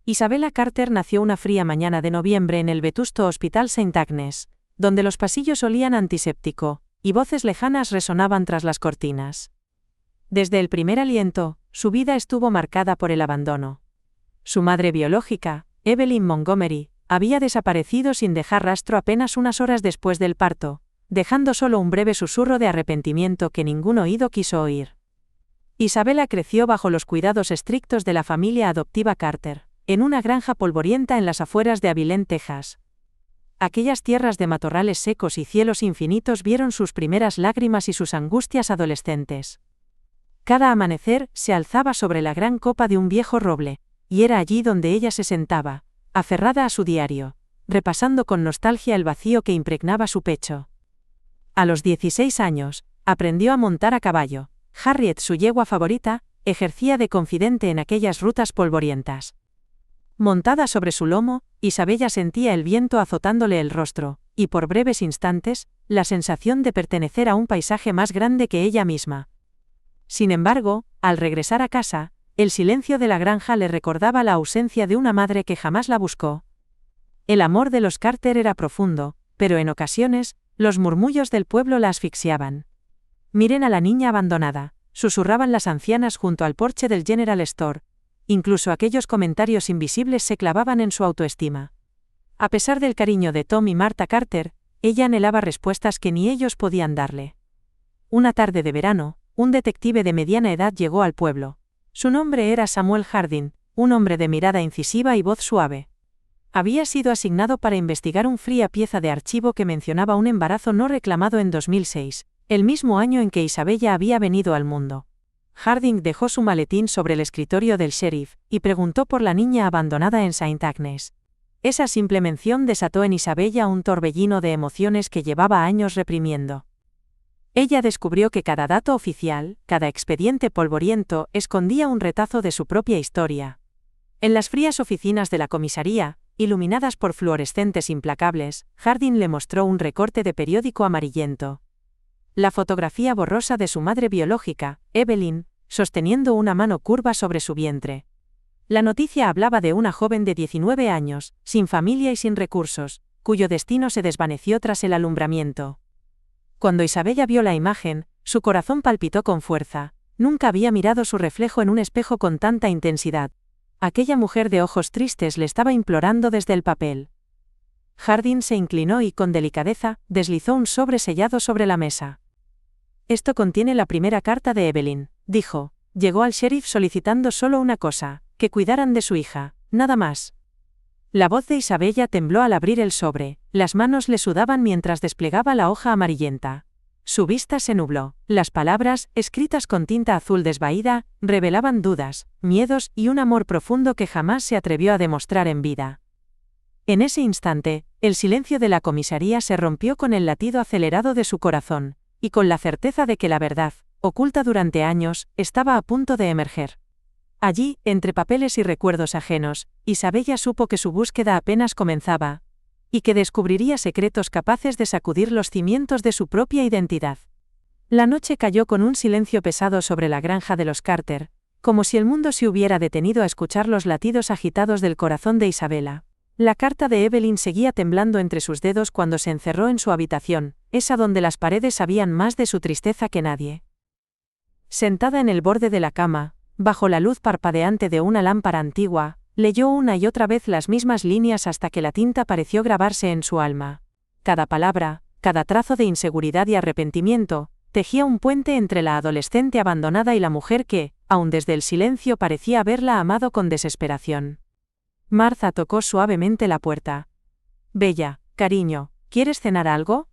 Isabella Carter nació una fría mañana de noviembre en el vetusto Hospital St. Agnes, donde los pasillos olían a antiséptico, y voces lejanas resonaban tras las cortinas. Desde el primer aliento, su vida estuvo marcada por el abandono. Su madre biológica, Evelyn Montgomery, había desaparecido sin dejar rastro apenas unas horas después del parto, dejando solo un breve susurro de arrepentimiento que ningún oído quiso oír. Isabella creció bajo los cuidados estrictos de la familia adoptiva Carter, en una granja polvorienta en las afueras de Abilene, Texas. Aquellas tierras de matorrales secos y cielos infinitos vieron sus primeras lágrimas y sus angustias adolescentes. Cada amanecer se alzaba sobre la gran copa de un viejo roble, y era allí donde ella se sentaba, aferrada a su diario, repasando con nostalgia el vacío que impregnaba su pecho. A los 16 años, aprendió a montar a caballo. Harriet, su yegua favorita, ejercía de confidente en aquellas rutas polvorientas. Montada sobre su lomo, Isabella sentía el viento azotándole el rostro, y por breves instantes, la sensación de pertenecer a un paisaje más grande que ella misma. Sin embargo, al regresar a casa, el silencio de la granja le recordaba la ausencia de una madre que jamás la buscó. El amor de los Carter era profundo, pero en ocasiones, los murmullos del pueblo la asfixiaban. «Miren a la niña abandonada», susurraban las ancianas junto al porche del General Store. Incluso aquellos comentarios invisibles se clavaban en su autoestima. A pesar del cariño de Tom y Martha Carter, ella anhelaba respuestas que ni ellos podían darle. Una tarde de verano, un detective de mediana edad llegó al pueblo. Su nombre era Samuel Harding, un hombre de mirada incisiva y voz suave. Había sido asignado para investigar una fría pieza de archivo que mencionaba un embarazo no reclamado en 2006, el mismo año en que Isabella había venido al mundo. Harding dejó su maletín sobre el escritorio del sheriff, y preguntó por la niña abandonada en St. Agnes. Esa simple mención desató en Isabella un torbellino de emociones que llevaba años reprimiendo. Ella descubrió que cada dato oficial, cada expediente polvoriento, escondía un retazo de su propia historia. En las frías oficinas de la comisaría, iluminadas por fluorescentes implacables, Harding le mostró un recorte de periódico amarillento. La fotografía borrosa de su madre biológica, Evelyn, sosteniendo una mano curva sobre su vientre. La noticia hablaba de una joven de 19 años, sin familia y sin recursos, cuyo destino se desvaneció tras el alumbramiento. Cuando Isabella vio la imagen, su corazón palpitó con fuerza. Nunca había mirado su reflejo en un espejo con tanta intensidad. Aquella mujer de ojos tristes le estaba implorando desde el papel. Harding se inclinó y, con delicadeza, deslizó un sobre sellado sobre la mesa. «Esto contiene la primera carta de Evelyn», dijo. Llegó al sheriff solicitando solo una cosa, que cuidaran de su hija, nada más. La voz de Isabella tembló al abrir el sobre, las manos le sudaban mientras desplegaba la hoja amarillenta. Su vista se nubló. Las palabras, escritas con tinta azul desvaída, revelaban dudas, miedos y un amor profundo que jamás se atrevió a demostrar en vida. En ese instante, el silencio de la comisaría se rompió con el latido acelerado de su corazón, y con la certeza de que la verdad, oculta durante años, estaba a punto de emerger. Allí, entre papeles y recuerdos ajenos, Isabella supo que su búsqueda apenas comenzaba, y que descubriría secretos capaces de sacudir los cimientos de su propia identidad. La noche cayó con un silencio pesado sobre la granja de los Carter, como si el mundo se hubiera detenido a escuchar los latidos agitados del corazón de Isabella. La carta de Evelyn seguía temblando entre sus dedos cuando se encerró en su habitación, esa donde las paredes sabían más de su tristeza que nadie. Sentada en el borde de la cama, bajo la luz parpadeante de una lámpara antigua, leyó una y otra vez las mismas líneas hasta que la tinta pareció grabarse en su alma. Cada palabra, cada trazo de inseguridad y arrepentimiento, tejía un puente entre la adolescente abandonada y la mujer que, aun desde el silencio, parecía haberla amado con desesperación. Martha tocó suavemente la puerta. «Bella, cariño, ¿quieres cenar algo?»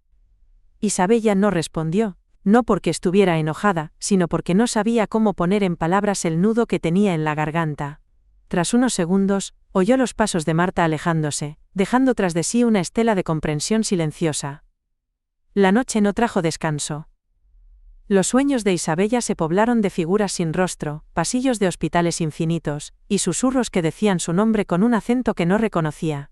Isabella no respondió. No porque estuviera enojada, sino porque no sabía cómo poner en palabras el nudo que tenía en la garganta. Tras unos segundos, oyó los pasos de Martha alejándose, dejando tras de sí una estela de comprensión silenciosa. La noche no trajo descanso. Los sueños de Isabella se poblaron de figuras sin rostro, pasillos de hospitales infinitos, y susurros que decían su nombre con un acento que no reconocía.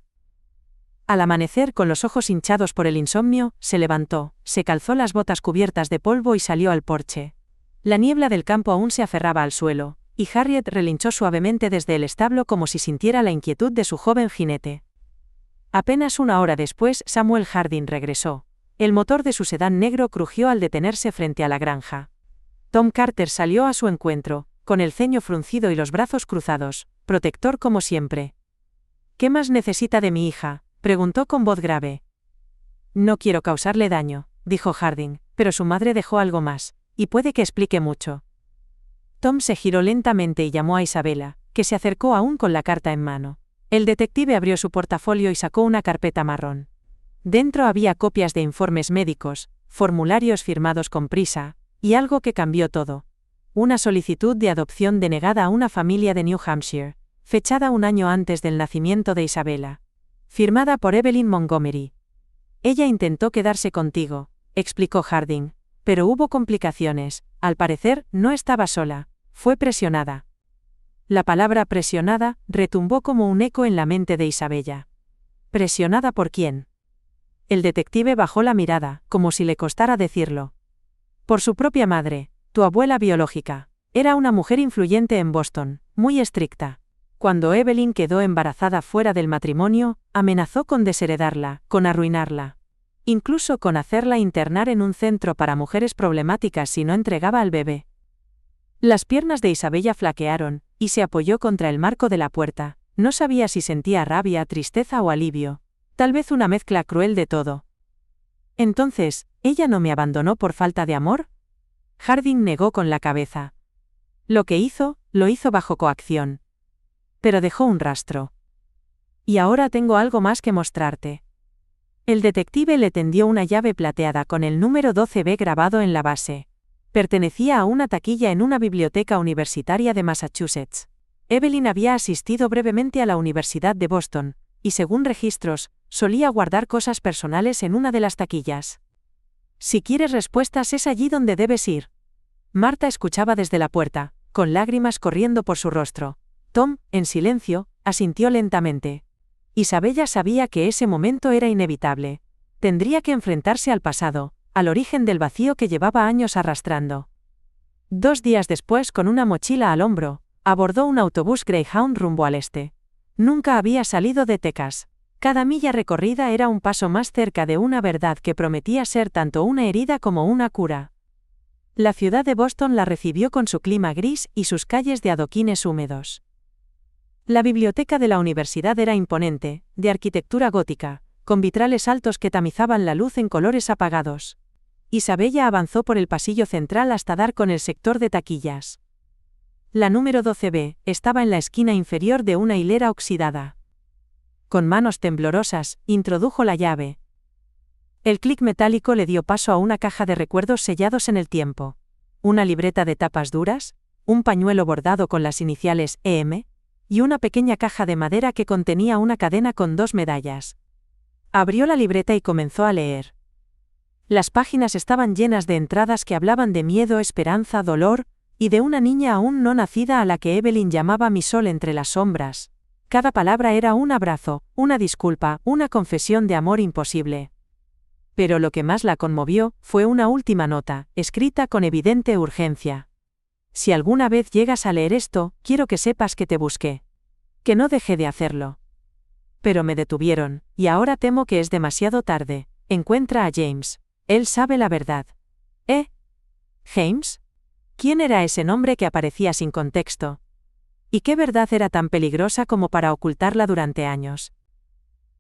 Al amanecer, con los ojos hinchados por el insomnio, se levantó, se calzó las botas cubiertas de polvo y salió al porche. La niebla del campo aún se aferraba al suelo, y Harriet relinchó suavemente desde el establo como si sintiera la inquietud de su joven jinete. Apenas una hora después, Samuel Harding regresó. El motor de su sedán negro crujió al detenerse frente a la granja. Tom Carter salió a su encuentro, con el ceño fruncido y los brazos cruzados, protector como siempre. «¿Qué más necesita de mi hija?», preguntó con voz grave. «No quiero causarle daño», dijo Harding, «pero su madre dejó algo más, y puede que explique mucho». Tom se giró lentamente y llamó a Isabella, que se acercó aún con la carta en mano. El detective abrió su portafolio y sacó una carpeta marrón. Dentro había copias de informes médicos, formularios firmados con prisa, y algo que cambió todo. Una solicitud de adopción denegada a una familia de New Hampshire, fechada un año antes del nacimiento de Isabella. Firmada por Evelyn Montgomery. «Ella intentó quedarse contigo», explicó Harding, «pero hubo complicaciones. Al parecer, no estaba sola, fue presionada». La palabra presionada retumbó como un eco en la mente de Isabella. ¿Presionada por quién? El detective bajó la mirada, como si le costara decirlo. Por su propia madre, tu abuela biológica. Era una mujer influyente en Boston, muy estricta. Cuando Evelyn quedó embarazada fuera del matrimonio, amenazó con desheredarla, con arruinarla. Incluso con hacerla internar en un centro para mujeres problemáticas si no entregaba al bebé. Las piernas de Isabella flaquearon, y se apoyó contra el marco de la puerta. No sabía si sentía rabia, tristeza o alivio. Tal vez una mezcla cruel de todo. Entonces, ¿ella no me abandonó por falta de amor? Harding negó con la cabeza. Lo que hizo, lo hizo bajo coacción. Pero dejó un rastro. Y ahora tengo algo más que mostrarte. El detective le tendió una llave plateada con el número 12B grabado en la base. Pertenecía a una taquilla en una biblioteca universitaria de Massachusetts. Evelyn había asistido brevemente a la Universidad de Boston, y según registros, solía guardar cosas personales en una de las taquillas. Si quieres respuestas es allí donde debes ir. Marta escuchaba desde la puerta, con lágrimas corriendo por su rostro. Tom, en silencio, asintió lentamente. Isabella sabía que ese momento era inevitable. Tendría que enfrentarse al pasado, al origen del vacío que llevaba años arrastrando. 2 días después, con una mochila al hombro, abordó un autobús Greyhound rumbo al este. Nunca había salido de Texas. Cada milla recorrida era un paso más cerca de una verdad que prometía ser tanto una herida como una cura. La ciudad de Boston la recibió con su clima gris y sus calles de adoquines húmedos. La biblioteca de la universidad era imponente, de arquitectura gótica, con vitrales altos que tamizaban la luz en colores apagados. Isabella avanzó por el pasillo central hasta dar con el sector de taquillas. La número 12B estaba en la esquina inferior de una hilera oxidada. Con manos temblorosas, introdujo la llave. El clic metálico le dio paso a una caja de recuerdos sellados en el tiempo. Una libreta de tapas duras, un pañuelo bordado con las iniciales EM, y una pequeña caja de madera que contenía una cadena con 2 medallas. Abrió la libreta y comenzó a leer. Las páginas estaban llenas de entradas que hablaban de miedo, esperanza, dolor, y de una niña aún no nacida a la que Evelyn llamaba mi sol entre las sombras. Cada palabra era un abrazo, una disculpa, una confesión de amor imposible. Pero lo que más la conmovió fue una última nota, escrita con evidente urgencia. Si alguna vez llegas a leer esto, quiero que sepas que te busqué. Que no dejé de hacerlo. Pero me detuvieron, y ahora temo que es demasiado tarde. Encuentra a James. Él sabe la verdad. ¿Eh? ¿James? ¿Quién era ese nombre que aparecía sin contexto? ¿Y qué verdad era tan peligrosa como para ocultarla durante años?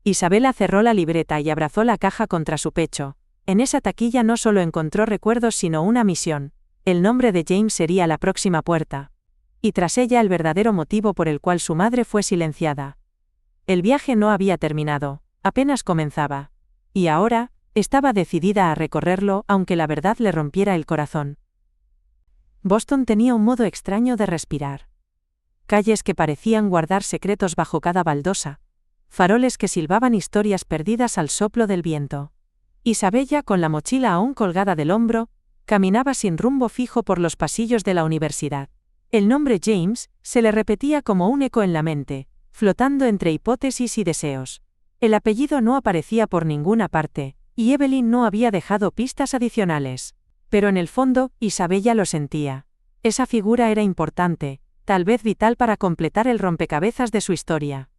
Isabella cerró la libreta y abrazó la caja contra su pecho. En esa taquilla no solo encontró recuerdos sino una misión. El nombre de James sería la próxima puerta. Y tras ella el verdadero motivo por el cual su madre fue silenciada. El viaje no había terminado, apenas comenzaba. Y ahora, estaba decidida a recorrerlo aunque la verdad le rompiera el corazón. Boston tenía un modo extraño de respirar. Calles que parecían guardar secretos bajo cada baldosa. Faroles que silbaban historias perdidas al soplo del viento. Isabella, con la mochila aún colgada del hombro, caminaba sin rumbo fijo por los pasillos de la universidad. El nombre James se le repetía como un eco en la mente, flotando entre hipótesis y deseos. El apellido no aparecía por ninguna parte, y Evelyn no había dejado pistas adicionales. Pero en el fondo, Isabella lo sentía. Esa figura era importante, tal vez vital para completar el rompecabezas de su historia.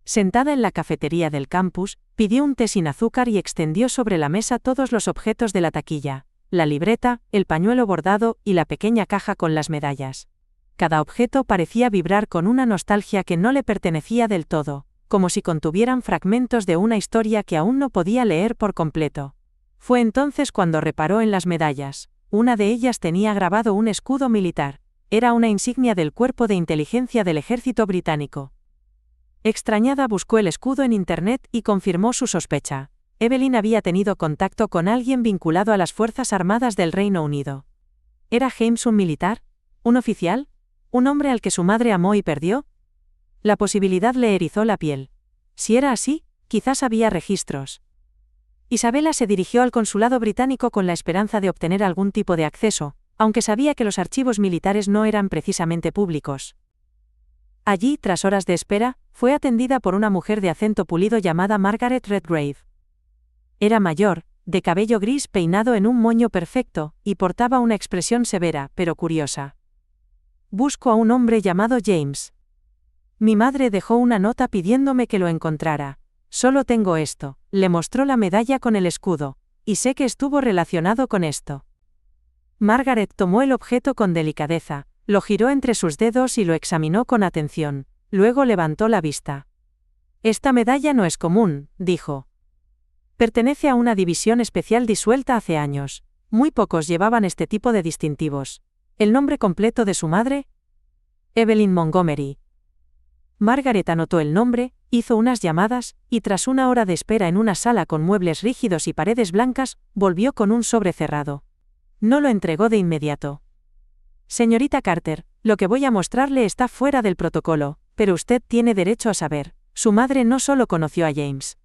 Sentada en la cafetería del campus, pidió un té sin azúcar y extendió sobre la mesa todos los objetos de la taquilla, la libreta, el pañuelo bordado y la pequeña caja con las medallas. Cada objeto parecía vibrar con una nostalgia que no le pertenecía del todo, como si contuvieran fragmentos de una historia que aún no podía leer por completo. Fue entonces cuando reparó en las medallas. Una de ellas tenía grabado un escudo militar. Era una insignia del Cuerpo de Inteligencia del Ejército Británico. Extrañada buscó el escudo en Internet y confirmó su sospecha. Evelyn había tenido contacto con alguien vinculado a las Fuerzas Armadas del Reino Unido. ¿Era James un militar? ¿Un oficial? ¿Un hombre al que su madre amó y perdió? La posibilidad le erizó la piel. Si era así, quizás había registros. Isabella se dirigió al consulado británico con la esperanza de obtener algún tipo de acceso, aunque sabía que los archivos militares no eran precisamente públicos. Allí, tras horas de espera, fue atendida por una mujer de acento pulido llamada Margaret Redgrave. Era mayor, de cabello gris peinado en un moño perfecto, y portaba una expresión severa, pero curiosa. «Busco a un hombre llamado James. Mi madre dejó una nota pidiéndome que lo encontrara. Solo tengo esto», le mostró la medalla con el escudo, «y sé que estuvo relacionado con esto». Margaret tomó el objeto con delicadeza, lo giró entre sus dedos y lo examinó con atención, luego levantó la vista. «Esta medalla no es común», dijo. «Pertenece a una división especial disuelta hace años. Muy pocos llevaban este tipo de distintivos. ¿El nombre completo de su madre?» «Evelyn Montgomery». Margaret anotó el nombre, hizo unas llamadas, y tras una hora de espera en una sala con muebles rígidos y paredes blancas, volvió con un sobre cerrado. No lo entregó de inmediato. «Señorita Carter, lo que voy a mostrarle está fuera del protocolo, pero usted tiene derecho a saber. Su madre no solo conoció a James.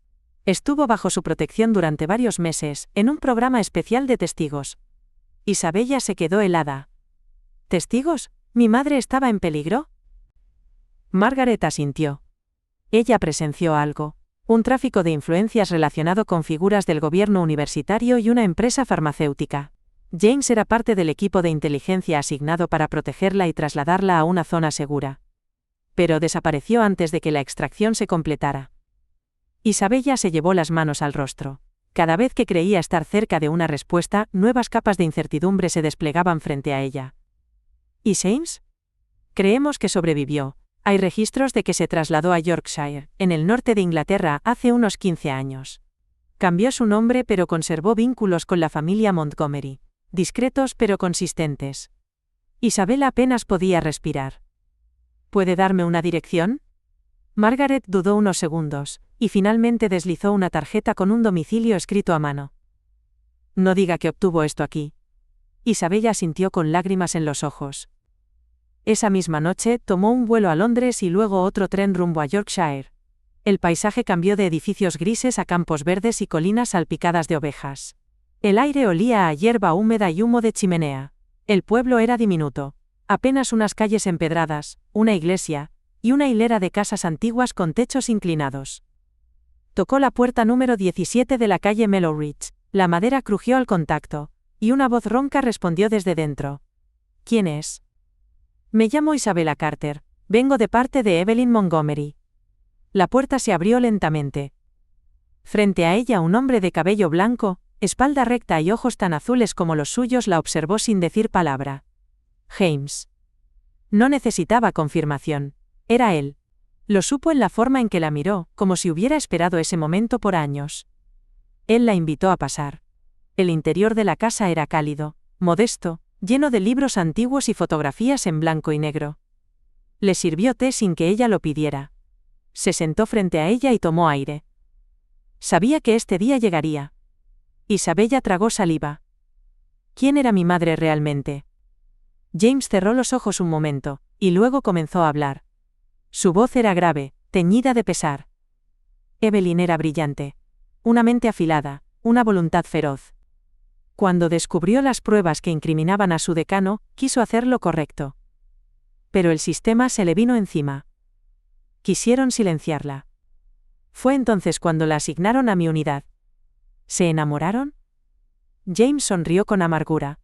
Estuvo bajo su protección durante varios meses, en un programa especial de testigos». Isabella se quedó helada. «¿Testigos? ¿Mi madre estaba en peligro?» Margaret asintió. Ella presenció algo. Un tráfico de influencias relacionado con figuras del gobierno universitario y una empresa farmacéutica. James era parte del equipo de inteligencia asignado para protegerla y trasladarla a una zona segura. Pero desapareció antes de que la extracción se completara. Isabella se llevó las manos al rostro. Cada vez que creía estar cerca de una respuesta, nuevas capas de incertidumbre se desplegaban frente a ella. ¿Y James? Creemos que sobrevivió. Hay registros de que se trasladó a Yorkshire, en el norte de Inglaterra, hace unos 15 años. Cambió su nombre pero conservó vínculos con la familia Montgomery. Discretos pero consistentes. Isabella apenas podía respirar. ¿Puede darme una dirección? Margaret dudó unos segundos, y finalmente deslizó una tarjeta con un domicilio escrito a mano. No diga que obtuvo esto aquí. Isabella asintió con lágrimas en los ojos. Esa misma noche tomó un vuelo a Londres y luego otro tren rumbo a Yorkshire. El paisaje cambió de edificios grises a campos verdes y colinas salpicadas de ovejas. El aire olía a hierba húmeda y humo de chimenea. El pueblo era diminuto. Apenas unas calles empedradas, una iglesia, y una hilera de casas antiguas con techos inclinados. Tocó la puerta número 17 de la calle Mellowridge. La madera crujió al contacto, y una voz ronca respondió desde dentro. ¿Quién es? Me llamo Isabella Carter. Vengo de parte de Evelyn Montgomery. La puerta se abrió lentamente. Frente a ella un hombre de cabello blanco, espalda recta y ojos tan azules como los suyos la observó sin decir palabra. James. No necesitaba confirmación. Era él. Lo supo en la forma en que la miró, como si hubiera esperado ese momento por años. Él la invitó a pasar. El interior de la casa era cálido, modesto, lleno de libros antiguos y fotografías en blanco y negro. Le sirvió té sin que ella lo pidiera. Se sentó frente a ella y tomó aire. Sabía que este día llegaría. Isabella tragó saliva. ¿Quién era mi madre realmente? James cerró los ojos un momento, y luego comenzó a hablar. Su voz era grave, teñida de pesar. Evelyn era brillante. Una mente afilada, una voluntad feroz. Cuando descubrió las pruebas que incriminaban a su decano, quiso hacer lo correcto. Pero el sistema se le vino encima. Quisieron silenciarla. Fue entonces cuando la asignaron a mi unidad. ¿Se enamoraron? James sonrió con amargura.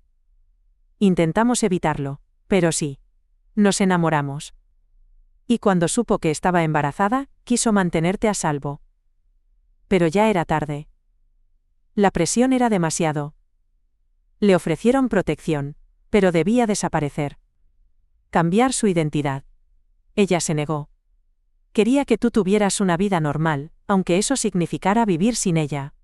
Intentamos evitarlo, pero sí. Nos enamoramos. Y cuando supo que estaba embarazada, quiso mantenerte a salvo. Pero ya era tarde. La presión era demasiado. Le ofrecieron protección, pero debía desaparecer. Cambiar su identidad. Ella se negó. Quería que tú tuvieras una vida normal, aunque eso significara vivir sin ella.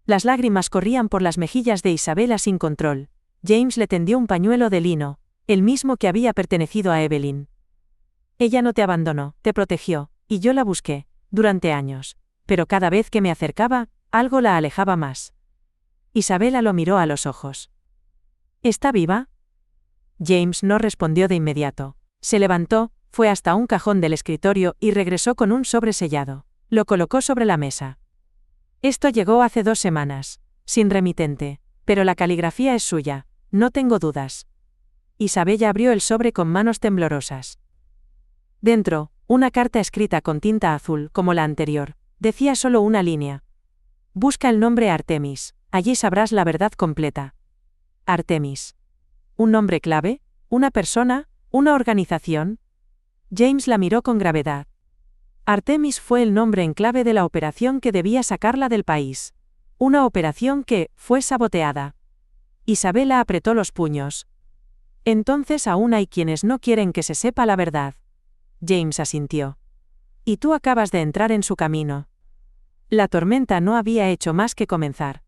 Las lágrimas corrían por las mejillas de Isabella sin control. James le tendió un pañuelo de lino, el mismo que había pertenecido a Evelyn. Ella no te abandonó, te protegió, y yo la busqué, durante años. Pero cada vez que me acercaba, algo la alejaba más. Isabella lo miró a los ojos. ¿Está viva? James no respondió de inmediato. Se levantó, fue hasta un cajón del escritorio y regresó con un sobre sellado. Lo colocó sobre la mesa. Esto llegó hace 2 semanas, sin remitente, pero la caligrafía es suya, no tengo dudas. Isabella abrió el sobre con manos temblorosas. Dentro, una carta escrita con tinta azul como la anterior, decía solo una línea. Busca el nombre Artemis, allí sabrás la verdad completa. Artemis. ¿Un nombre clave? ¿Una persona? ¿Una organización? James la miró con gravedad. Artemis fue el nombre en clave de la operación que debía sacarla del país. Una operación que fue saboteada. Isabella apretó los puños. Entonces aún hay quienes no quieren que se sepa la verdad. James asintió. Y tú acabas de entrar en su camino. La tormenta no había hecho más que comenzar.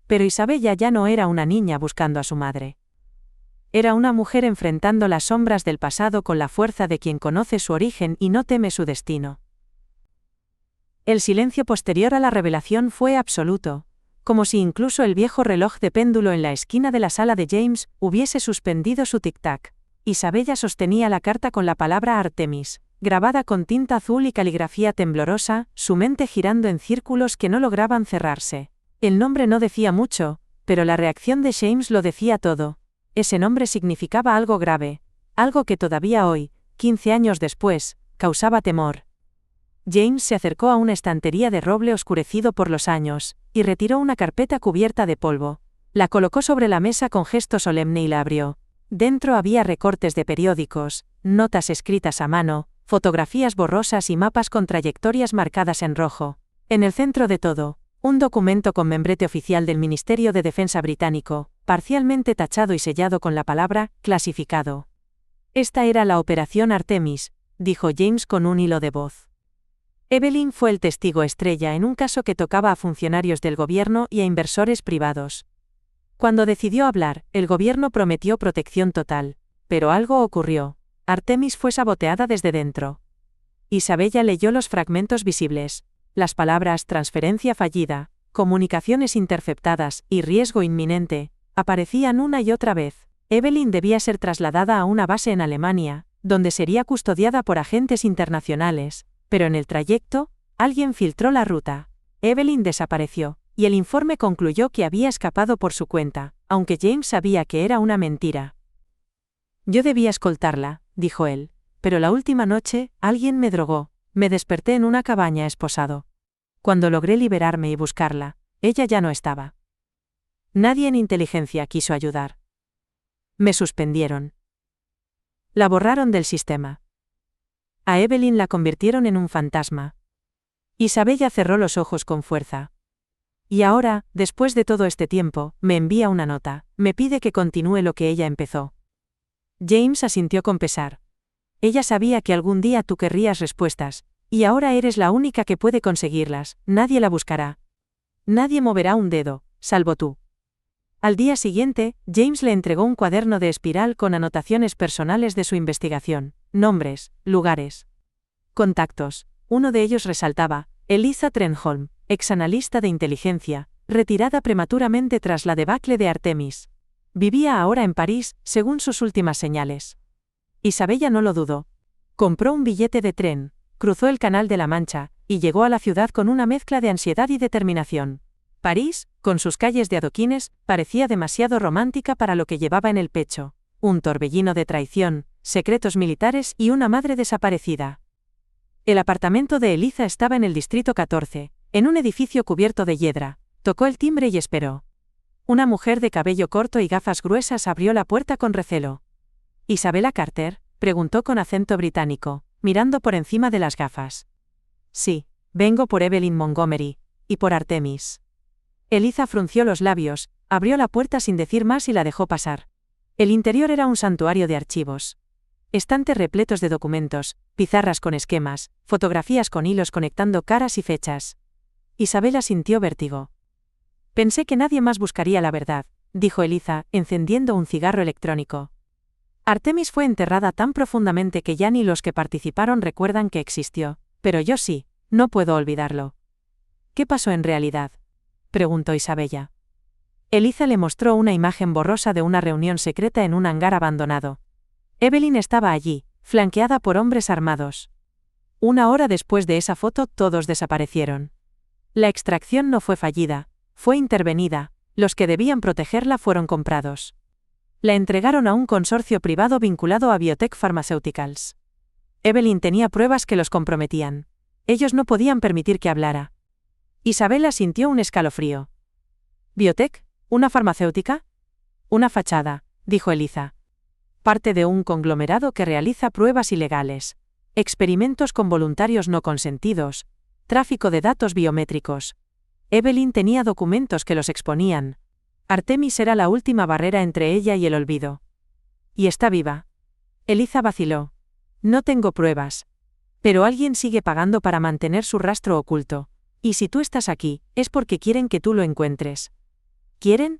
Pero Isabella ya no era una niña buscando a su madre. Era una mujer enfrentando las sombras del pasado con la fuerza de quien conoce su origen y no teme su destino. El silencio posterior a la revelación fue absoluto, como si incluso el viejo reloj de péndulo en la esquina de la sala de James hubiese suspendido su tic-tac. Isabella sostenía la carta con la palabra Artemis, grabada con tinta azul y caligrafía temblorosa, su mente girando en círculos que no lograban cerrarse. El nombre no decía mucho, pero la reacción de James lo decía todo. Ese nombre significaba algo grave, algo que todavía hoy, 15 años después, causaba temor. James se acercó a una estantería de roble oscurecido por los años, y retiró una carpeta cubierta de polvo. La colocó sobre la mesa con gesto solemne y la abrió. Dentro había recortes de periódicos, notas escritas a mano, fotografías borrosas y mapas con trayectorias marcadas en rojo. En el centro de todo, un documento con membrete oficial del Ministerio de Defensa británico, parcialmente tachado y sellado con la palabra «clasificado». Esta era la Operación Artemis, dijo James con un hilo de voz. Evelyn fue el testigo estrella en un caso que tocaba a funcionarios del gobierno y a inversores privados. Cuando decidió hablar, el gobierno prometió protección total, pero algo ocurrió. Artemis fue saboteada desde dentro. Isabella leyó los fragmentos visibles. Las palabras transferencia fallida, comunicaciones interceptadas y riesgo inminente aparecían una y otra vez. Evelyn debía ser trasladada a una base en Alemania, donde sería custodiada por agentes internacionales, pero en el trayecto, alguien filtró la ruta. Evelyn desapareció, y el informe concluyó que había escapado por su cuenta, aunque James sabía que era una mentira. Yo debía escoltarla, dijo él, pero la última noche, alguien me drogó, me desperté en una cabaña esposado. Cuando logré liberarme y buscarla, ella ya no estaba. Nadie en inteligencia quiso ayudar. Me suspendieron. La borraron del sistema. A Evelyn la convirtieron en un fantasma. Isabella cerró los ojos con fuerza. Y ahora, después de todo este tiempo, me envía una nota, me pide que continúe lo que ella empezó. James asintió con pesar. Ella sabía que algún día tú querrías respuestas, y ahora eres la única que puede conseguirlas, nadie la buscará. Nadie moverá un dedo, salvo tú. Al día siguiente, James le entregó un cuaderno de espiral con anotaciones personales de su investigación, nombres, lugares, contactos. Uno de ellos resaltaba, Eliza Trenholm, exanalista de inteligencia, retirada prematuramente tras la debacle de Artemis. Vivía ahora en París, según sus últimas señales. Isabella no lo dudó. Compró un billete de tren, cruzó el Canal de la Mancha, y llegó a la ciudad con una mezcla de ansiedad y determinación. París, con sus calles de adoquines, parecía demasiado romántica para lo que llevaba en el pecho. Un torbellino de traición, secretos militares y una madre desaparecida. El apartamento de Eliza estaba en el distrito 14, en un edificio cubierto de hiedra. Tocó el timbre y esperó. Una mujer de cabello corto y gafas gruesas abrió la puerta con recelo. Isabella Carter, Preguntó con acento británico, mirando por encima de las gafas. Sí, vengo por Evelyn Montgomery, y por Artemis. Eliza frunció los labios, abrió la puerta sin decir más y la dejó pasar. El interior era un santuario de archivos. Estantes repletos de documentos, pizarras con esquemas, fotografías con hilos conectando caras y fechas. Isabela sintió vértigo. Pensé que nadie más buscaría la verdad, dijo Eliza, encendiendo un cigarro electrónico. Artemis fue enterrada tan profundamente que ya ni los que participaron recuerdan que existió, pero yo sí, no puedo olvidarlo. ¿Qué pasó en realidad?, preguntó Isabella. Eliza le mostró una imagen borrosa de una reunión secreta en un hangar abandonado. Evelyn estaba allí, flanqueada por hombres armados. 1 hora después de esa foto todos desaparecieron. La extracción no fue fallida, fue intervenida, los que debían protegerla fueron comprados. La entregaron a un consorcio privado vinculado a Biotech Pharmaceuticals. Evelyn tenía pruebas que los comprometían. Ellos no podían permitir que hablara. Isabela sintió un escalofrío. ¿Biotech? ¿Una farmacéutica? Una fachada, dijo Eliza. Parte de un conglomerado que realiza pruebas ilegales, experimentos con voluntarios no consentidos, tráfico de datos biométricos. Evelyn tenía documentos que los exponían. Artemis era la última barrera entre ella y el olvido. ¿Y está viva? Eliza vaciló. No tengo pruebas. Pero alguien sigue pagando para mantener su rastro oculto. Y si tú estás aquí, es porque quieren que tú lo encuentres. ¿Quieren?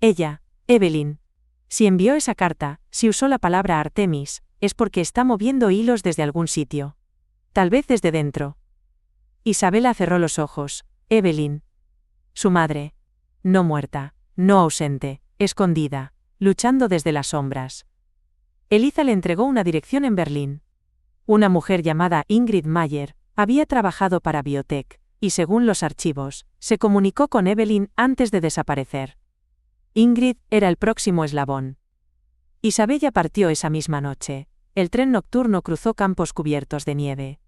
Ella, Evelyn. Si envió esa carta, si usó la palabra Artemis, es porque está moviendo hilos desde algún sitio. Tal vez desde dentro. Isabela cerró los ojos. Evelyn. Su madre. No muerta, no ausente, escondida, luchando desde las sombras. Eliza le entregó una dirección en Berlín. Una mujer llamada Ingrid Mayer había trabajado para Biotech, y según los archivos, se comunicó con Evelyn antes de desaparecer. Ingrid era el próximo eslabón. Isabella partió esa misma noche. El tren nocturno cruzó campos cubiertos de nieve.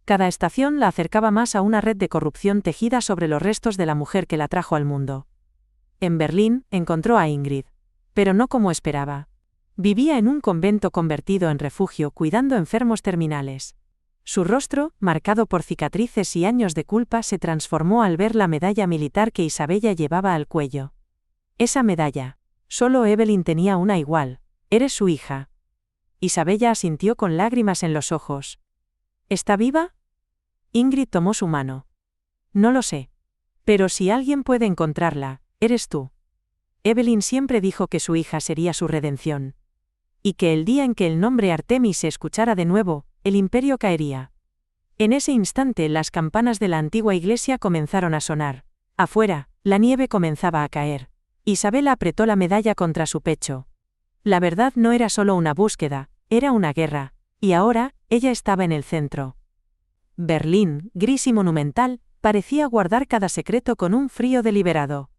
Cada estación la acercaba más a una red de corrupción tejida sobre los restos de la mujer que la trajo al mundo. En Berlín, encontró a Ingrid. Pero no como esperaba. Vivía en un convento convertido en refugio cuidando enfermos terminales. Su rostro, marcado por cicatrices y años de culpa, se transformó al ver la medalla militar que Isabella llevaba al cuello. Esa medalla. Solo Evelyn tenía una igual. Eres su hija. Isabella asintió con lágrimas en los ojos. ¿Está viva? Ingrid tomó su mano. No lo sé. Pero si alguien puede encontrarla, eres tú. Evelyn siempre dijo que su hija sería su redención. Y que el día en que el nombre Artemis se escuchara de nuevo, el imperio caería. En ese instante las campanas de la antigua iglesia comenzaron a sonar. Afuera, la nieve comenzaba a caer. Isabela apretó la medalla contra su pecho. La verdad no era solo una búsqueda, era una guerra, y ahora, ella estaba en el centro. Berlín, gris y monumental, parecía guardar cada secreto con un frío deliberado.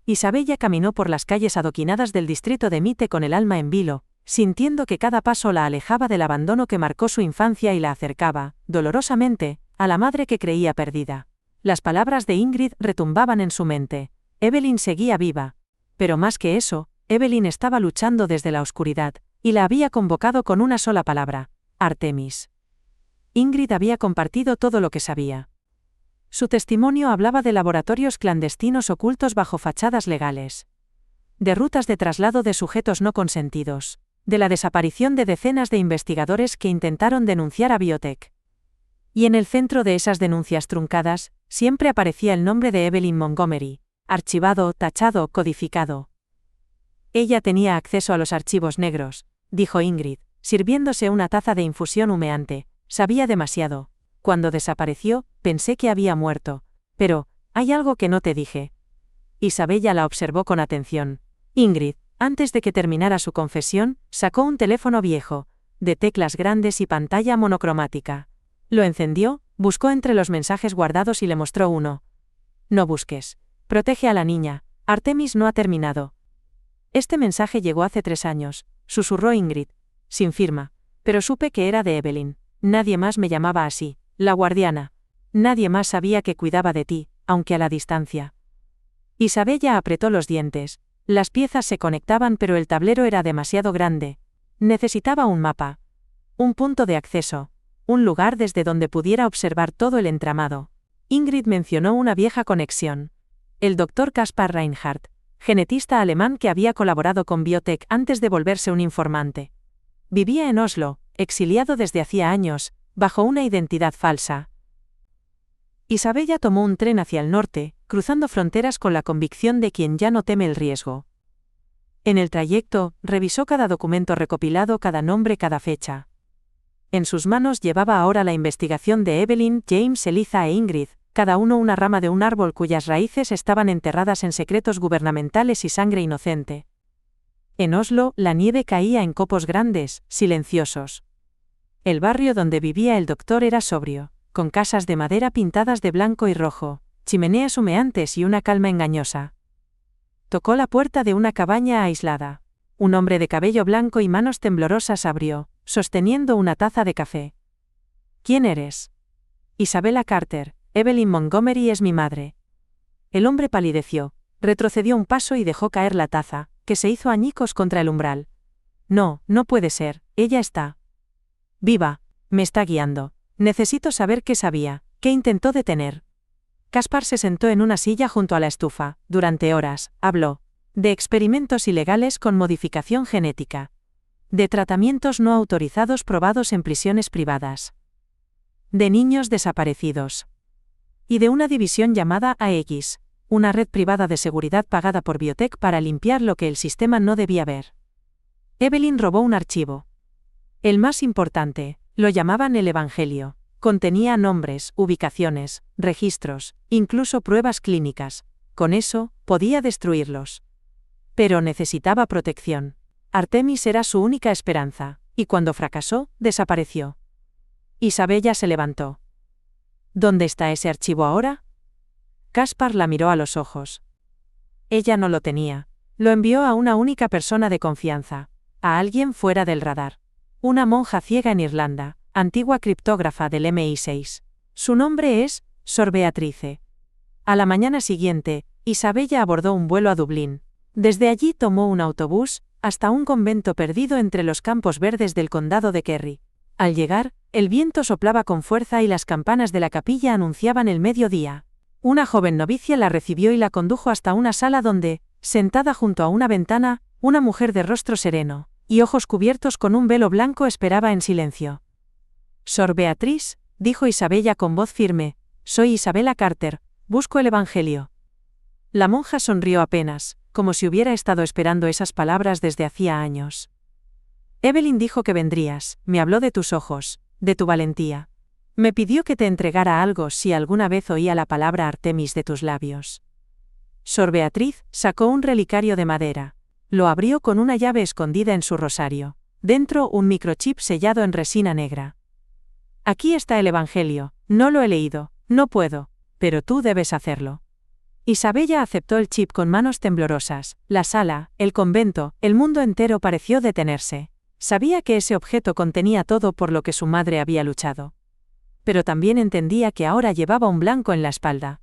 Isabella caminó por las calles adoquinadas del distrito de Mitte con el alma en vilo, sintiendo que cada paso la alejaba del abandono que marcó su infancia y la acercaba, dolorosamente, a la madre que creía perdida. Las palabras de Ingrid retumbaban en su mente. Evelyn seguía viva. Pero más que eso, Evelyn estaba luchando desde la oscuridad, y la había convocado con una sola palabra: Artemis. Ingrid había compartido todo lo que sabía. Su testimonio hablaba de laboratorios clandestinos ocultos bajo fachadas legales. De rutas de traslado de sujetos no consentidos. De la desaparición de decenas de investigadores que intentaron denunciar a Biotech. Y en el centro de esas denuncias truncadas, siempre aparecía el nombre de Evelyn Montgomery, archivado, tachado, codificado. Ella tenía acceso a los archivos negros, dijo Ingrid, sirviéndose una taza de infusión humeante. Sabía demasiado. Cuando desapareció, pensé que había muerto. Pero, hay algo que no te dije. Isabella la observó con atención. Ingrid, antes de que terminara su confesión, sacó un teléfono viejo, de teclas grandes y pantalla monocromática. Lo encendió, buscó entre los mensajes guardados y le mostró uno. No busques. Protege a la niña. Artemis no ha terminado. Este mensaje llegó hace 3 años, susurró Ingrid, sin firma, pero supe que era de Evelyn. Nadie más me llamaba así, la guardiana. Nadie más sabía que cuidaba de ti, aunque a la distancia. Isabella apretó los dientes. Las piezas se conectaban pero el tablero era demasiado grande. Necesitaba un mapa. Un punto de acceso. Un lugar desde donde pudiera observar todo el entramado. Ingrid mencionó una vieja conexión. El Dr. Kaspar Reinhardt, genetista alemán que había colaborado con Biotech antes de volverse un informante. Vivía en Oslo, exiliado desde hacía años, bajo una identidad falsa. Isabella tomó un tren hacia el norte, cruzando fronteras con la convicción de quien ya no teme el riesgo. En el trayecto, revisó cada documento recopilado, cada nombre, cada fecha. En sus manos llevaba ahora la investigación de Evelyn, James, Eliza e Ingrid, cada uno una rama de un árbol cuyas raíces estaban enterradas en secretos gubernamentales y sangre inocente. En Oslo, la nieve caía en copos grandes, silenciosos. El barrio donde vivía el doctor era sobrio, con casas de madera pintadas de blanco y rojo, chimeneas humeantes y una calma engañosa. Tocó la puerta de una cabaña aislada. Un hombre de cabello blanco y manos temblorosas abrió, sosteniendo una taza de café. ¿Quién eres? Isabella Carter, Evelyn Montgomery es mi madre. El hombre palideció, retrocedió un paso y dejó caer la taza, que se hizo añicos contra el umbral. No, no puede ser, ella está viva, me está guiando. Necesito saber qué sabía, qué intentó detener. Kaspar se sentó en una silla junto a la estufa. Durante horas, habló de experimentos ilegales con modificación genética, de tratamientos no autorizados probados en prisiones privadas, de niños desaparecidos, y de una división llamada AX, una red privada de seguridad pagada por Biotech para limpiar lo que el sistema no debía ver. Evelyn robó un archivo. El más importante, lo llamaban el Evangelio. Contenía nombres, ubicaciones, registros, incluso pruebas clínicas. Con eso, podía destruirlos. Pero necesitaba protección. Artemis era su única esperanza, y cuando fracasó, desapareció. Isabella se levantó. ¿Dónde está ese archivo ahora? Kaspar la miró a los ojos. Ella no lo tenía. Lo envió a una única persona de confianza, a alguien fuera del radar. Una monja ciega en Irlanda, antigua criptógrafa del MI6. Su nombre es Sor Beatrice. A la mañana siguiente, Isabella abordó un vuelo a Dublín. Desde allí tomó un autobús, hasta un convento perdido entre los campos verdes del condado de Kerry. Al llegar, el viento soplaba con fuerza y las campanas de la capilla anunciaban el mediodía. Una joven novicia la recibió y la condujo hasta una sala donde, sentada junto a una ventana, una mujer de rostro sereno y ojos cubiertos con un velo blanco esperaba en silencio. Sor Beatriz, dijo Isabella con voz firme, soy Isabella Carter, busco el Evangelio. La monja sonrió apenas, como si hubiera estado esperando esas palabras desde hacía años. Evelyn dijo que vendrías, me habló de tus ojos, de tu valentía. Me pidió que te entregara algo si alguna vez oía la palabra Artemis de tus labios. Sor Beatriz sacó un relicario de madera. Lo abrió con una llave escondida en su rosario. Dentro un microchip sellado en resina negra. Aquí está el Evangelio, no lo he leído, no puedo, pero tú debes hacerlo. Isabella aceptó el chip con manos temblorosas. La sala, el convento, el mundo entero pareció detenerse. Sabía que ese objeto contenía todo por lo que su madre había luchado. Pero también entendía que ahora llevaba un blanco en la espalda.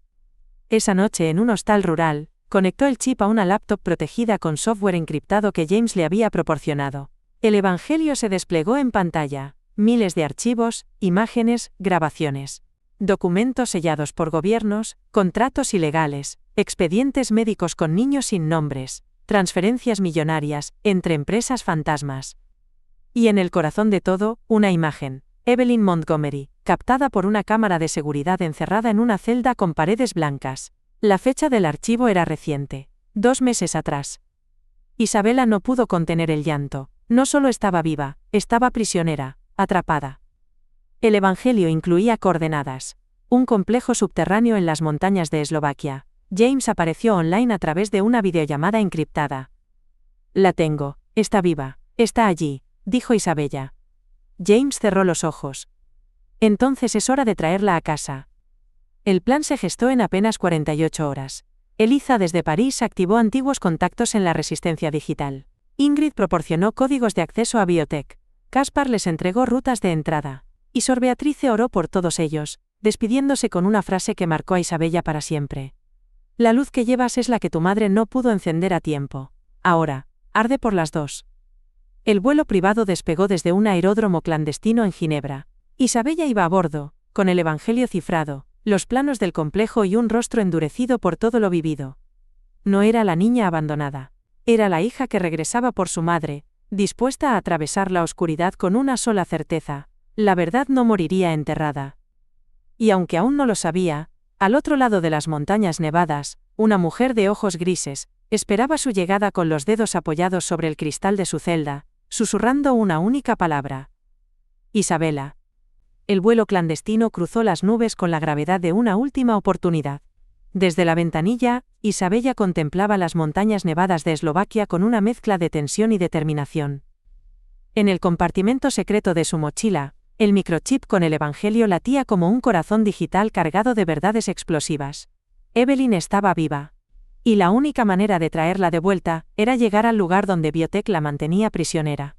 Esa noche en un hostal rural, conectó el chip a una laptop protegida con software encriptado que James le había proporcionado. El Evangelio se desplegó en pantalla. Miles de archivos, imágenes, grabaciones. Documentos sellados por gobiernos, contratos ilegales, expedientes médicos con niños sin nombres, transferencias millonarias, entre empresas fantasmas. Y en el corazón de todo, una imagen. Evelyn Montgomery, captada por una cámara de seguridad encerrada en una celda con paredes blancas. La fecha del archivo era reciente. 2 meses atrás. Isabella no pudo contener el llanto. No solo estaba viva, estaba prisionera, atrapada. El Evangelio incluía coordenadas. Un complejo subterráneo en las montañas de Eslovaquia. James apareció online a través de una videollamada encriptada. La tengo, está viva, está allí, dijo Isabella. James cerró los ojos. Entonces es hora de traerla a casa. El plan se gestó en apenas 48 horas. Eliza desde París activó antiguos contactos en la resistencia digital. Ingrid proporcionó códigos de acceso a Biotech. Kaspar les entregó rutas de entrada. Y Sor Beatrice oró por todos ellos, despidiéndose con una frase que marcó a Isabella para siempre. La luz que llevas es la que tu madre no pudo encender a tiempo. Ahora, arde por las dos. El vuelo privado despegó desde un aeródromo clandestino en Ginebra. Isabella iba a bordo, con el evangelio cifrado, los planos del complejo y un rostro endurecido por todo lo vivido. No era la niña abandonada. Era la hija que regresaba por su madre, dispuesta a atravesar la oscuridad con una sola certeza: la verdad no moriría enterrada. Y aunque aún no lo sabía, al otro lado de las montañas nevadas, una mujer de ojos grises esperaba su llegada con los dedos apoyados sobre el cristal de su celda, susurrando una única palabra: Isabela. El vuelo clandestino cruzó las nubes con la gravedad de una última oportunidad. Desde la ventanilla, Isabella contemplaba las montañas nevadas de Eslovaquia con una mezcla de tensión y determinación. En el compartimento secreto de su mochila, el microchip con el evangelio latía como un corazón digital cargado de verdades explosivas. Evelyn estaba viva. Y la única manera de traerla de vuelta era llegar al lugar donde Biotech la mantenía prisionera.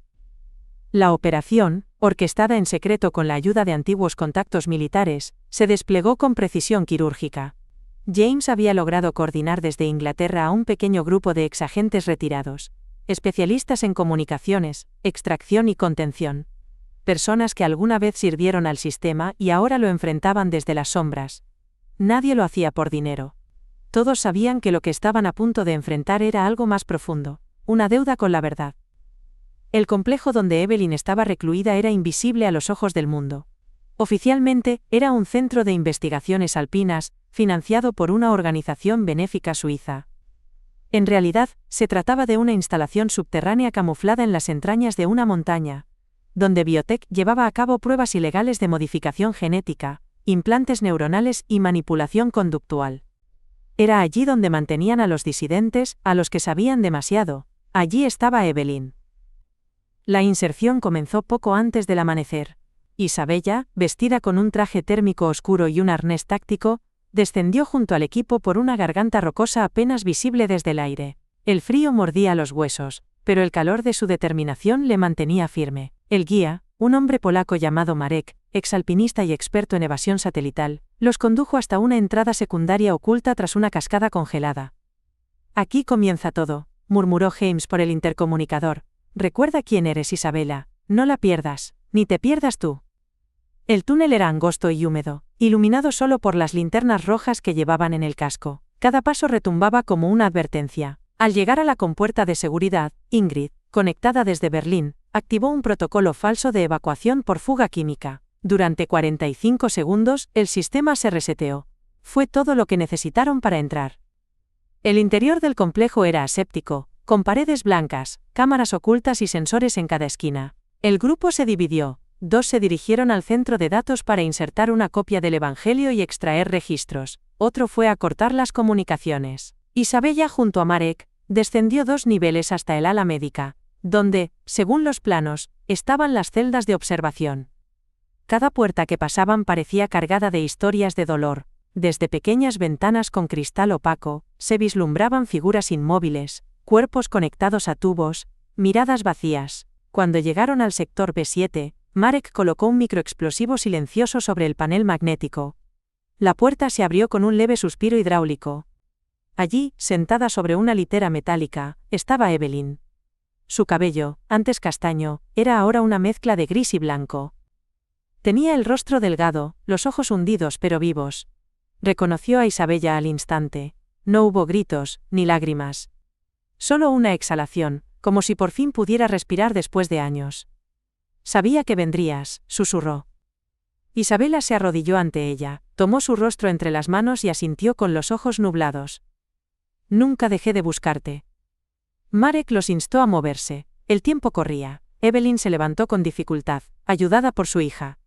La operación, orquestada en secreto con la ayuda de antiguos contactos militares, se desplegó con precisión quirúrgica. James había logrado coordinar desde Inglaterra a un pequeño grupo de exagentes retirados, especialistas en comunicaciones, extracción y contención. Personas que alguna vez sirvieron al sistema y ahora lo enfrentaban desde las sombras. Nadie lo hacía por dinero. Todos sabían que lo que estaban a punto de enfrentar era algo más profundo, una deuda con la verdad. El complejo donde Evelyn estaba recluida era invisible a los ojos del mundo. Oficialmente, era un centro de investigaciones alpinas, financiado por una organización benéfica suiza. En realidad, se trataba de una instalación subterránea camuflada en las entrañas de una montaña, donde Biotech llevaba a cabo pruebas ilegales de modificación genética, implantes neuronales y manipulación conductual. Era allí donde mantenían a los disidentes, a los que sabían demasiado. Allí estaba Evelyn. La inserción comenzó poco antes del amanecer. Isabella, vestida con un traje térmico oscuro y un arnés táctico, descendió junto al equipo por una garganta rocosa apenas visible desde el aire. El frío mordía los huesos, pero el calor de su determinación le mantenía firme. El guía, un hombre polaco llamado Marek, exalpinista y experto en evasión satelital, los condujo hasta una entrada secundaria oculta tras una cascada congelada. Aquí comienza todo, murmuró James por el intercomunicador. Recuerda quién eres, Isabela, no la pierdas, ni te pierdas tú. El túnel era angosto y húmedo, iluminado solo por las linternas rojas que llevaban en el casco. Cada paso retumbaba como una advertencia. Al llegar a la compuerta de seguridad, Ingrid, conectada desde Berlín, activó un protocolo falso de evacuación por fuga química. Durante 45 segundos, el sistema se reseteó. Fue todo lo que necesitaron para entrar. El interior del complejo era aséptico, con paredes blancas, cámaras ocultas y sensores en cada esquina. El grupo se dividió. 2 se dirigieron al centro de datos para insertar una copia del Evangelio y extraer registros. Otro fue a cortar las comunicaciones. Isabella, junto a Marek, descendió 2 niveles hasta el ala médica, donde, según los planos, estaban las celdas de observación. Cada puerta que pasaban parecía cargada de historias de dolor. Desde pequeñas ventanas con cristal opaco, se vislumbraban figuras inmóviles, cuerpos conectados a tubos, miradas vacías. Cuando llegaron al sector B7, Marek colocó un microexplosivo silencioso sobre el panel magnético. La puerta se abrió con un leve suspiro hidráulico. Allí, sentada sobre una litera metálica, estaba Evelyn. Su cabello, antes castaño, era ahora una mezcla de gris y blanco. Tenía el rostro delgado, los ojos hundidos pero vivos. Reconoció a Isabella al instante. No hubo gritos, ni lágrimas. Solo una exhalación, como si por fin pudiera respirar después de años. Sabía que vendrías, susurró. Isabella se arrodilló ante ella, tomó su rostro entre las manos y asintió con los ojos nublados. Nunca dejé de buscarte. Marek los instó a moverse. El tiempo corría. Evelyn se levantó con dificultad, ayudada por su hija.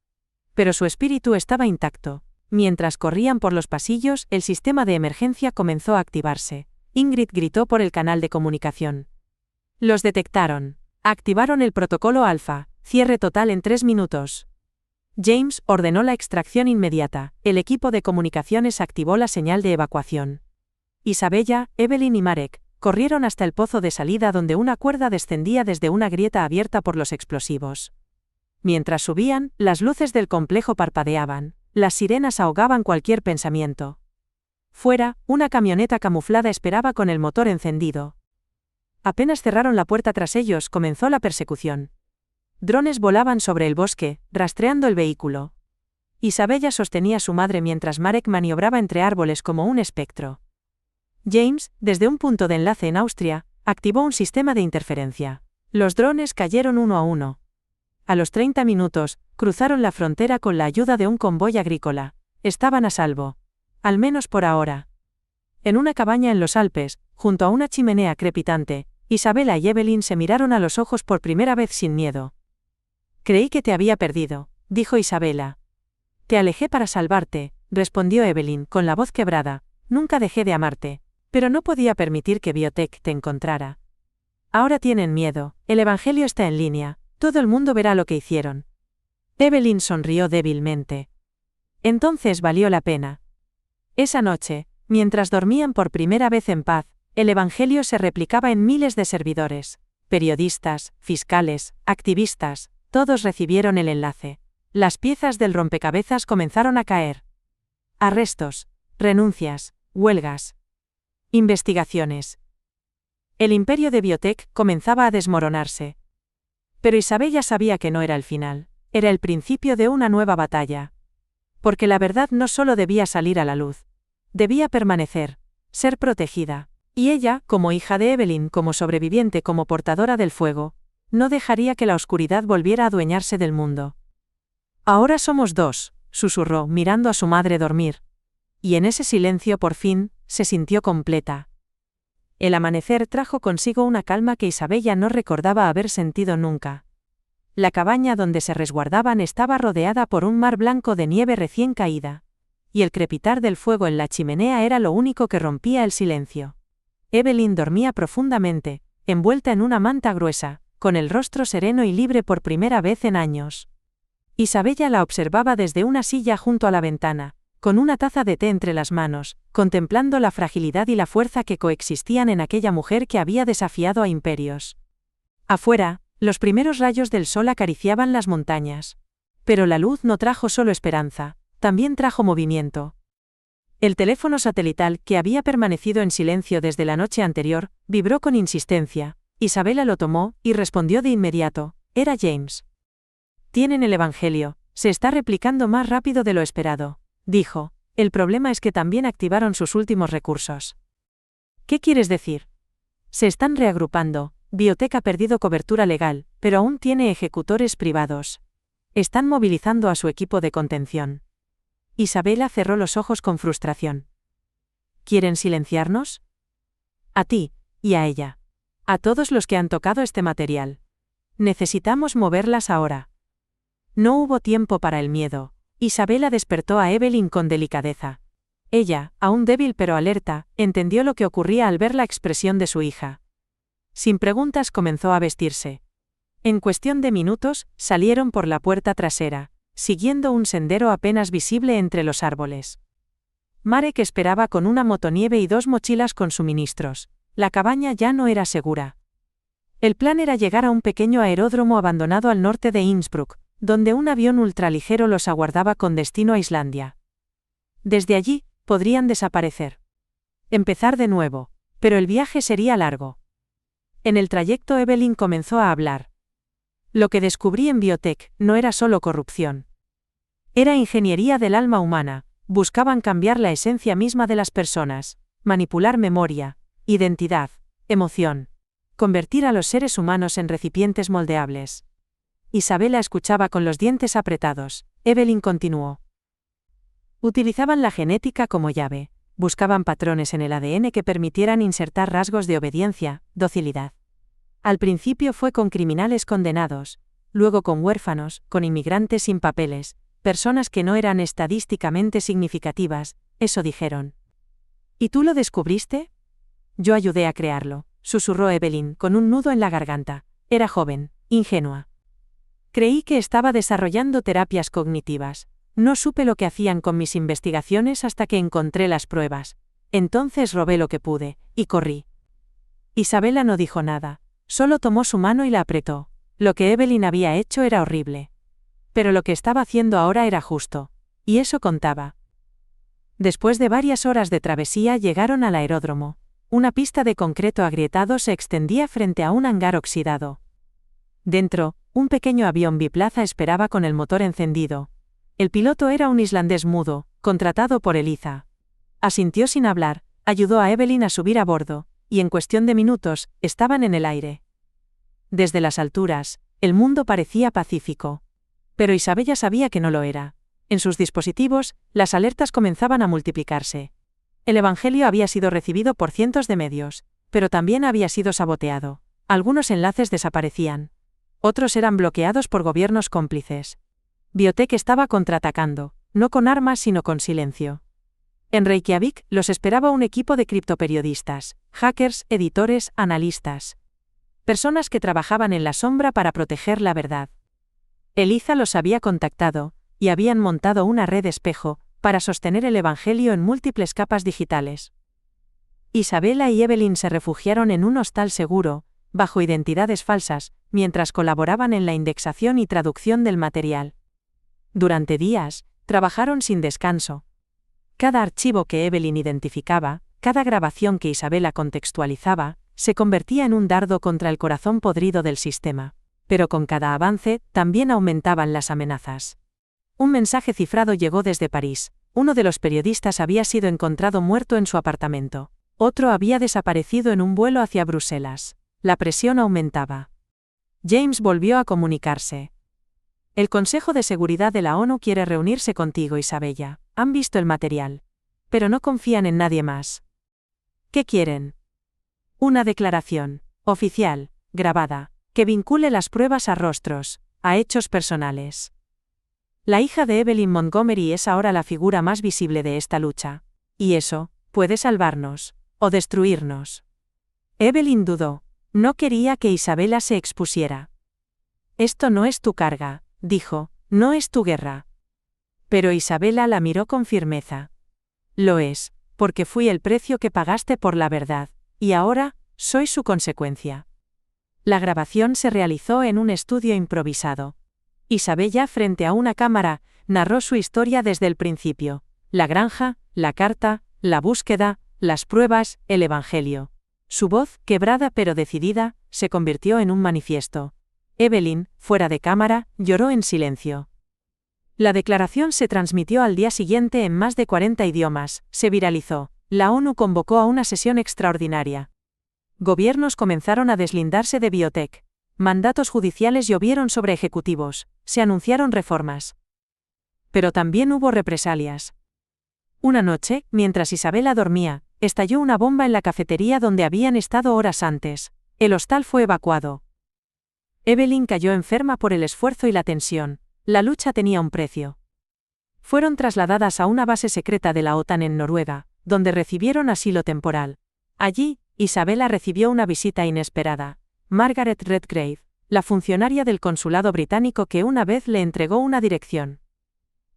Pero su espíritu estaba intacto. Mientras corrían por los pasillos, el sistema de emergencia comenzó a activarse. Ingrid gritó por el canal de comunicación. Los detectaron. Activaron el protocolo alfa. Cierre total en 3 minutos. James ordenó la extracción inmediata. El equipo de comunicaciones activó la señal de evacuación. Isabella, Evelyn y Marek corrieron hasta el pozo de salida donde una cuerda descendía desde una grieta abierta por los explosivos. Mientras subían, las luces del complejo parpadeaban. Las sirenas ahogaban cualquier pensamiento. Fuera, una camioneta camuflada esperaba con el motor encendido. Apenas cerraron la puerta tras ellos, comenzó la persecución. Drones volaban sobre el bosque, rastreando el vehículo. Isabella sostenía a su madre mientras Marek maniobraba entre árboles como un espectro. James, desde un punto de enlace en Austria, activó un sistema de interferencia. Los drones cayeron uno a uno. A los 30 minutos, cruzaron la frontera con la ayuda de un convoy agrícola. Estaban a salvo. Al menos por ahora. En una cabaña en los Alpes, junto a una chimenea crepitante, Isabella y Evelyn se miraron a los ojos por primera vez sin miedo. Creí que te había perdido, dijo Isabella. Te alejé para salvarte, respondió Evelyn con la voz quebrada. Nunca dejé de amarte, pero no podía permitir que Biotech te encontrara. Ahora tienen miedo, el Evangelio está en línea, todo el mundo verá lo que hicieron. Evelyn sonrió débilmente. Entonces valió la pena. Esa noche, mientras dormían por primera vez en paz, el Evangelio se replicaba en miles de servidores. Periodistas, fiscales, activistas, todos recibieron el enlace. Las piezas del rompecabezas comenzaron a caer. Arrestos, renuncias, huelgas, investigaciones. El imperio de Biotech comenzaba a desmoronarse. Pero Isabella sabía que no era el final, era el principio de una nueva batalla. Porque la verdad no solo debía salir a la luz. Debía permanecer, ser protegida. Y ella, como hija de Evelyn, como sobreviviente, como portadora del fuego, no dejaría que la oscuridad volviera a adueñarse del mundo. Ahora somos dos, susurró, mirando a su madre dormir. Y en ese silencio por fin, se sintió completa. El amanecer trajo consigo una calma que Isabella no recordaba haber sentido nunca. La cabaña donde se resguardaban estaba rodeada por un mar blanco de nieve recién caída. Y el crepitar del fuego en la chimenea era lo único que rompía el silencio. Evelyn dormía profundamente, envuelta en una manta gruesa, con el rostro sereno y libre por primera vez en años. Isabella la observaba desde una silla junto a la ventana, con una taza de té entre las manos, contemplando la fragilidad y la fuerza que coexistían en aquella mujer que había desafiado a imperios. Afuera, los primeros rayos del sol acariciaban las montañas. Pero la luz no trajo solo esperanza, también trajo movimiento. El teléfono satelital, que había permanecido en silencio desde la noche anterior, vibró con insistencia. Isabella lo tomó, y respondió de inmediato. Era James. Tienen el Evangelio, se está replicando más rápido de lo esperado, dijo. El problema es que también activaron sus últimos recursos. ¿Qué quieres decir? Se están reagrupando. Biotech ha perdido cobertura legal, pero aún tiene ejecutores privados. Están movilizando a su equipo de contención. Isabella cerró los ojos con frustración. ¿Quieren silenciarnos? A ti, y a ella. A todos los que han tocado este material. Necesitamos moverlas ahora. No hubo tiempo para el miedo. Isabella despertó a Evelyn con delicadeza. Ella, aún débil pero alerta, entendió lo que ocurría al ver la expresión de su hija. Sin preguntas comenzó a vestirse. En cuestión de minutos, salieron por la puerta trasera, siguiendo un sendero apenas visible entre los árboles. Marek esperaba con una motonieve y 2 mochilas con suministros. La cabaña ya no era segura. El plan era llegar a un pequeño aeródromo abandonado al norte de Innsbruck, donde un avión ultraligero los aguardaba con destino a Islandia. Desde allí, podrían desaparecer. Empezar de nuevo, pero el viaje sería largo. En el trayecto Evelyn comenzó a hablar. Lo que descubrí en Biotech no era solo corrupción. Era ingeniería del alma humana, buscaban cambiar la esencia misma de las personas, manipular memoria, identidad, emoción, convertir a los seres humanos en recipientes moldeables. Isabella escuchaba con los dientes apretados. Evelyn continuó. Utilizaban la genética como llave, buscaban patrones en el ADN que permitieran insertar rasgos de obediencia, docilidad. Al principio fue con criminales condenados, luego con huérfanos, con inmigrantes sin papeles, personas que no eran estadísticamente significativas, eso dijeron. ¿Y tú lo descubriste? Yo ayudé a crearlo, susurró Evelyn con un nudo en la garganta. Era joven, ingenua. Creí que estaba desarrollando terapias cognitivas. No supe lo que hacían con mis investigaciones hasta que encontré las pruebas. Entonces robé lo que pude, y corrí. Isabella no dijo nada, solo tomó su mano y la apretó. Lo que Evelyn había hecho era horrible. Pero lo que estaba haciendo ahora era justo. Y eso contaba. Después de varias horas de travesía llegaron al aeródromo. Una pista de concreto agrietado se extendía frente a un hangar oxidado. Dentro, un pequeño avión biplaza esperaba con el motor encendido. El piloto era un islandés mudo, contratado por Eliza. Asintió sin hablar, ayudó a Evelyn a subir a bordo, y en cuestión de minutos, estaban en el aire. Desde las alturas, el mundo parecía pacífico. Pero Isabella sabía que no lo era. En sus dispositivos, las alertas comenzaban a multiplicarse. El Evangelio había sido recibido por cientos de medios, pero también había sido saboteado. Algunos enlaces desaparecían. Otros eran bloqueados por gobiernos cómplices. Biotech estaba contraatacando, no con armas sino con silencio. En Reykjavik los esperaba un equipo de criptoperiodistas, hackers, editores, analistas. Personas que trabajaban en la sombra para proteger la verdad. Eliza los había contactado, y habían montado una red espejo, para sostener el Evangelio en múltiples capas digitales. Isabella y Evelyn se refugiaron en un hostal seguro, bajo identidades falsas, mientras colaboraban en la indexación y traducción del material. Durante días, trabajaron sin descanso. Cada archivo que Evelyn identificaba, cada grabación que Isabella contextualizaba, se convertía en un dardo contra el corazón podrido del sistema. Pero con cada avance, también aumentaban las amenazas. Un mensaje cifrado llegó desde París. Uno de los periodistas había sido encontrado muerto en su apartamento. Otro había desaparecido en un vuelo hacia Bruselas. La presión aumentaba. James volvió a comunicarse. El Consejo de Seguridad de la ONU quiere reunirse contigo, Isabella. Han visto el material. Pero no confían en nadie más. ¿Qué quieren? Una declaración, oficial, grabada, que vincule las pruebas a rostros, a hechos personales. La hija de Evelyn Montgomery es ahora la figura más visible de esta lucha. Y eso, puede salvarnos, o destruirnos. Evelyn dudó. No quería que Isabella se expusiera. Esto no es tu carga, dijo, no es tu guerra. Pero Isabella la miró con firmeza. Lo es, porque fui el precio que pagaste por la verdad, y ahora, soy su consecuencia. La grabación se realizó en un estudio improvisado. Isabella, frente a una cámara, narró su historia desde el principio: la granja, la carta, la búsqueda, las pruebas, el Evangelio. Su voz, quebrada pero decidida, se convirtió en un manifiesto. Evelyn, fuera de cámara, lloró en silencio. La declaración se transmitió al día siguiente en más de 40 idiomas, se viralizó. La ONU convocó a una sesión extraordinaria. Gobiernos comenzaron a deslindarse de Biotech. Mandatos judiciales llovieron sobre ejecutivos, se anunciaron reformas. Pero también hubo represalias. Una noche, mientras Isabella dormía, estalló una bomba en la cafetería donde habían estado horas antes. El hostal fue evacuado. Evelyn cayó enferma por el esfuerzo y la tensión. La lucha tenía un precio. Fueron trasladadas a una base secreta de la OTAN en Noruega, donde recibieron asilo temporal. Allí, Isabella recibió una visita inesperada. Margaret Redgrave, la funcionaria del consulado británico que una vez le entregó una dirección.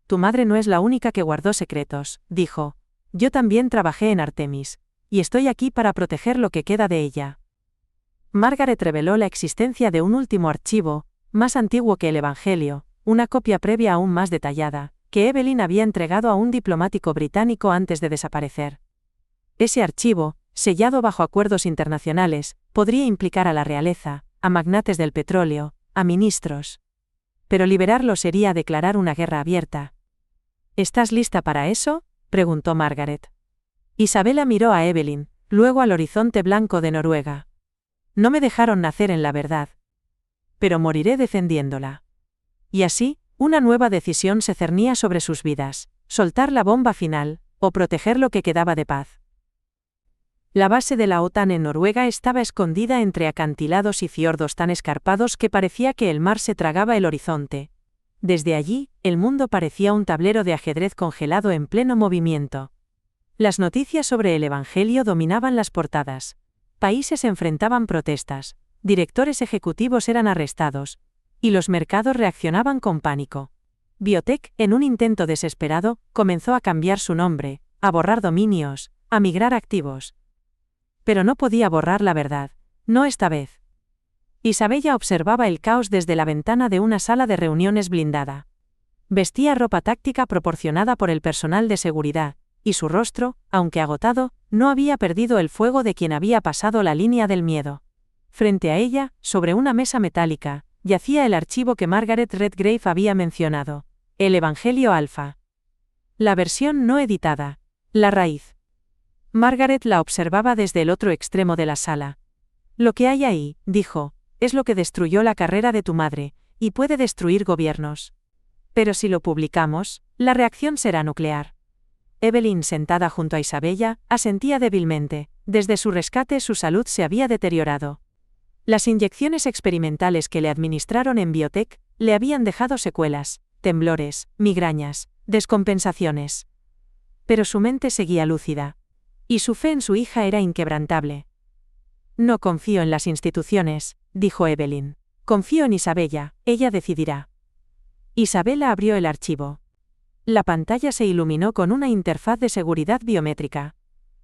Tu madre no es la única que guardó secretos, dijo. Yo también trabajé en Artemis, y estoy aquí para proteger lo que queda de ella. Margaret reveló la existencia de un último archivo, más antiguo que el Evangelio, una copia previa aún más detallada, que Evelyn había entregado a un diplomático británico antes de desaparecer. Ese archivo, sellado bajo acuerdos internacionales, podría implicar a la realeza, a magnates del petróleo, a ministros. Pero liberarlo sería declarar una guerra abierta. ¿Estás lista para eso?, preguntó Margaret. Isabella miró a Evelyn, luego al horizonte blanco de Noruega. No me dejaron nacer en la verdad. Pero moriré defendiéndola. Y así, una nueva decisión se cernía sobre sus vidas: soltar la bomba final, o proteger lo que quedaba de paz. La base de la OTAN en Noruega estaba escondida entre acantilados y fiordos tan escarpados que parecía que el mar se tragaba el horizonte. Desde allí, el mundo parecía un tablero de ajedrez congelado en pleno movimiento. Las noticias sobre el Evangelio dominaban las portadas. Países enfrentaban protestas, directores ejecutivos eran arrestados, y los mercados reaccionaban con pánico. Biotech, en un intento desesperado, comenzó a cambiar su nombre, a borrar dominios, a migrar activos. Pero no podía borrar la verdad, no esta vez. Isabella observaba el caos desde la ventana de una sala de reuniones blindada. Vestía ropa táctica proporcionada por el personal de seguridad, y su rostro, aunque agotado, no había perdido el fuego de quien había pasado la línea del miedo. Frente a ella, sobre una mesa metálica, yacía el archivo que Margaret Redgrave había mencionado, el Evangelio Alfa. La versión no editada. La raíz. Margaret la observaba desde el otro extremo de la sala. Lo que hay ahí, dijo, es lo que destruyó la carrera de tu madre, y puede destruir gobiernos. Pero si lo publicamos, la reacción será nuclear. Evelyn, sentada junto a Isabella, asentía débilmente. Desde su rescate su salud se había deteriorado. Las inyecciones experimentales que le administraron en Biotech le habían dejado secuelas, temblores, migrañas, descompensaciones. Pero su mente seguía lúcida. Y su fe en su hija era inquebrantable. No confío en las instituciones, dijo Evelyn. Confío en Isabella, ella decidirá. Isabella abrió el archivo. La pantalla se iluminó con una interfaz de seguridad biométrica.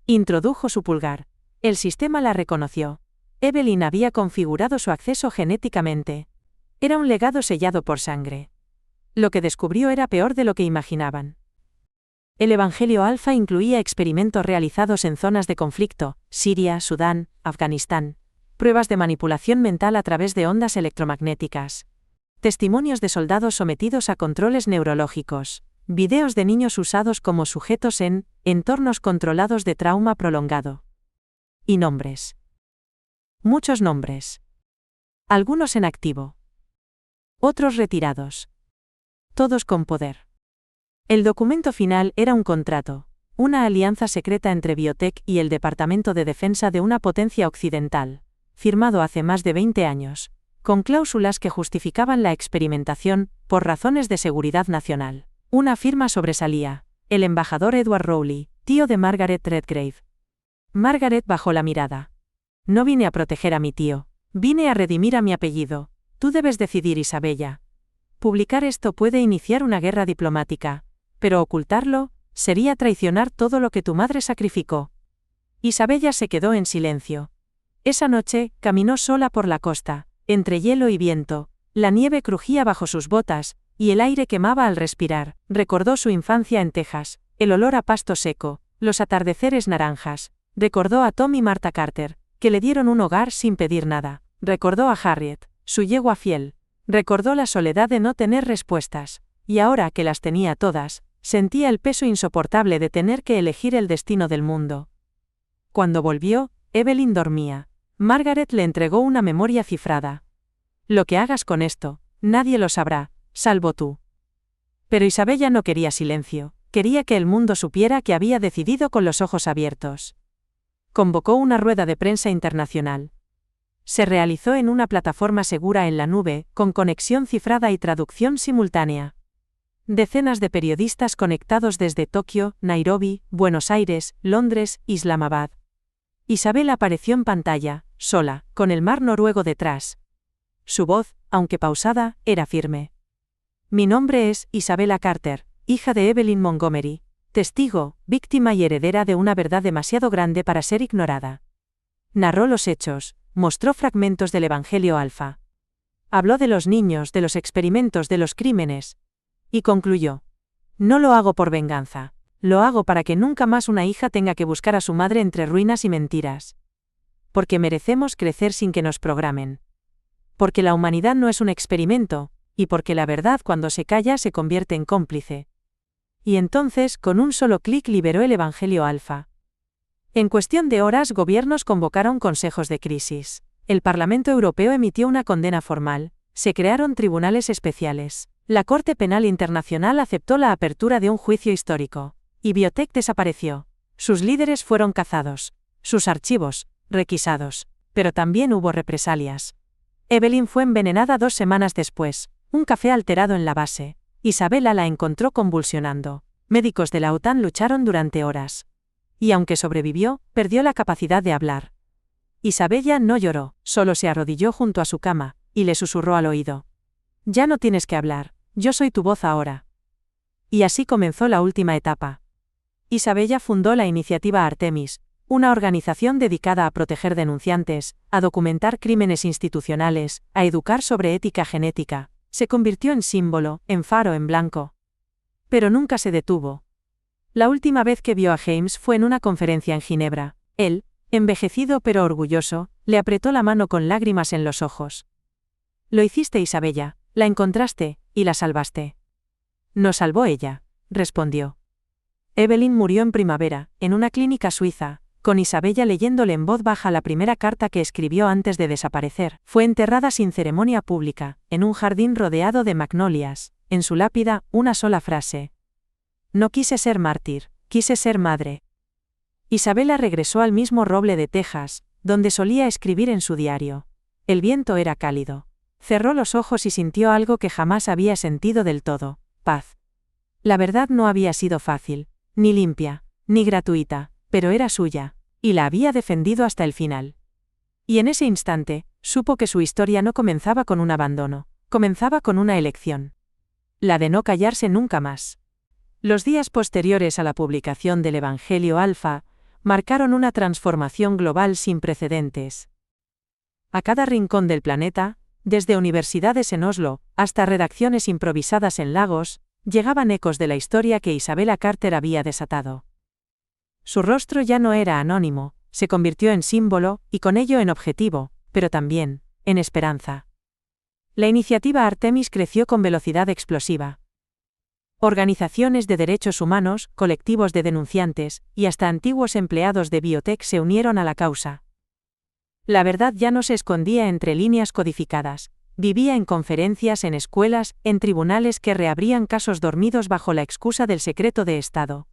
Introdujo su pulgar. El sistema la reconoció. Evelyn había configurado su acceso genéticamente. Era un legado sellado por sangre. Lo que descubrió era peor de lo que imaginaban. El Evangelio Alfa incluía experimentos realizados en zonas de conflicto, Siria, Sudán, Afganistán, pruebas de manipulación mental a través de ondas electromagnéticas, testimonios de soldados sometidos a controles neurológicos, videos de niños usados como sujetos en entornos controlados de trauma prolongado. Y nombres. Muchos nombres. Algunos en activo. Otros retirados. Todos con poder. El documento final era un contrato, una alianza secreta entre Biotech y el Departamento de Defensa de una potencia occidental, firmado hace más de 20 años, con cláusulas que justificaban la experimentación, por razones de seguridad nacional. Una firma sobresalía, el embajador Edward Rowley, tío de Margaret Redgrave. Margaret bajó la mirada. No vine a proteger a mi tío, vine a redimir a mi apellido. Tú debes decidir, Isabella. Publicar esto puede iniciar una guerra diplomática, pero ocultarlo sería traicionar todo lo que tu madre sacrificó. Isabella se quedó en silencio. Esa noche, caminó sola por la costa, entre hielo y viento, la nieve crujía bajo sus botas, y el aire quemaba al respirar. Recordó su infancia en Texas, el olor a pasto seco, los atardeceres naranjas. Recordó a Tom y Martha Carter, que le dieron un hogar sin pedir nada. Recordó a Harriet, su yegua fiel. Recordó la soledad de no tener respuestas, y ahora que las tenía todas, sentía el peso insoportable de tener que elegir el destino del mundo. Cuando volvió, Evelyn dormía. Margaret le entregó una memoria cifrada. Lo que hagas con esto, nadie lo sabrá, salvo tú. Pero Isabella no quería silencio, quería que el mundo supiera que había decidido con los ojos abiertos. Convocó una rueda de prensa internacional. Se realizó en una plataforma segura en la nube, con conexión cifrada y traducción simultánea. Decenas de periodistas conectados desde Tokio, Nairobi, Buenos Aires, Londres, Islamabad. Isabel apareció en pantalla, sola, con el mar noruego detrás. Su voz, aunque pausada, era firme. Mi nombre es Isabella Carter, hija de Evelyn Montgomery, testigo, víctima y heredera de una verdad demasiado grande para ser ignorada. Narró los hechos, mostró fragmentos del Evangelio Alfa. Habló de los niños, de los experimentos, de los crímenes. Y concluyó. No lo hago por venganza. Lo hago para que nunca más una hija tenga que buscar a su madre entre ruinas y mentiras. Porque merecemos crecer sin que nos programen. Porque la humanidad no es un experimento, y porque la verdad cuando se calla se convierte en cómplice. Y entonces, con un solo clic liberó el Evangelio Alfa. En cuestión de horas, gobiernos convocaron consejos de crisis. El Parlamento Europeo emitió una condena formal. Se crearon tribunales especiales. La Corte Penal Internacional aceptó la apertura de un juicio histórico. Y Biotech desapareció. Sus líderes fueron cazados. Sus archivos, requisados. Pero también hubo represalias. Evelyn fue envenenada 2 semanas después. Un café alterado en la base. Isabella la encontró convulsionando. Médicos de la OTAN lucharon durante horas. Y aunque sobrevivió, perdió la capacidad de hablar. Isabella no lloró, solo se arrodilló junto a su cama, y le susurró al oído. Ya no tienes que hablar, yo soy tu voz ahora. Y así comenzó la última etapa. Isabella fundó la iniciativa Artemis, una organización dedicada a proteger denunciantes, a documentar crímenes institucionales, a educar sobre ética genética. Se convirtió en símbolo, en faro en blanco. Pero nunca se detuvo. La última vez que vio a James fue en una conferencia en Ginebra. Él, envejecido pero orgulloso, le apretó la mano con lágrimas en los ojos. Lo hiciste, Isabella, la encontraste, y la salvaste. Nos salvó ella, respondió. Evelyn murió en primavera, en una clínica suiza, con Isabella leyéndole en voz baja la primera carta que escribió antes de desaparecer. Fue enterrada sin ceremonia pública, en un jardín rodeado de magnolias, en su lápida, una sola frase. No quise ser mártir, quise ser madre. Isabella regresó al mismo roble de Texas, donde solía escribir en su diario. El viento era cálido. Cerró los ojos y sintió algo que jamás había sentido del todo: paz. La verdad no había sido fácil, ni limpia, ni gratuita, pero era suya, y la había defendido hasta el final. Y en ese instante, supo que su historia no comenzaba con un abandono, comenzaba con una elección. La de no callarse nunca más. Los días posteriores a la publicación del Evangelio Alfa marcaron una transformación global sin precedentes. A cada rincón del planeta, desde universidades en Oslo hasta redacciones improvisadas en Lagos, llegaban ecos de la historia que Isabella Carter había desatado. Su rostro ya no era anónimo, se convirtió en símbolo, y con ello en objetivo, pero también en esperanza. La iniciativa Artemis creció con velocidad explosiva. Organizaciones de derechos humanos, colectivos de denunciantes, y hasta antiguos empleados de biotech se unieron a la causa. La verdad ya no se escondía entre líneas codificadas, vivía en conferencias, en escuelas, en tribunales que reabrían casos dormidos bajo la excusa del secreto de Estado.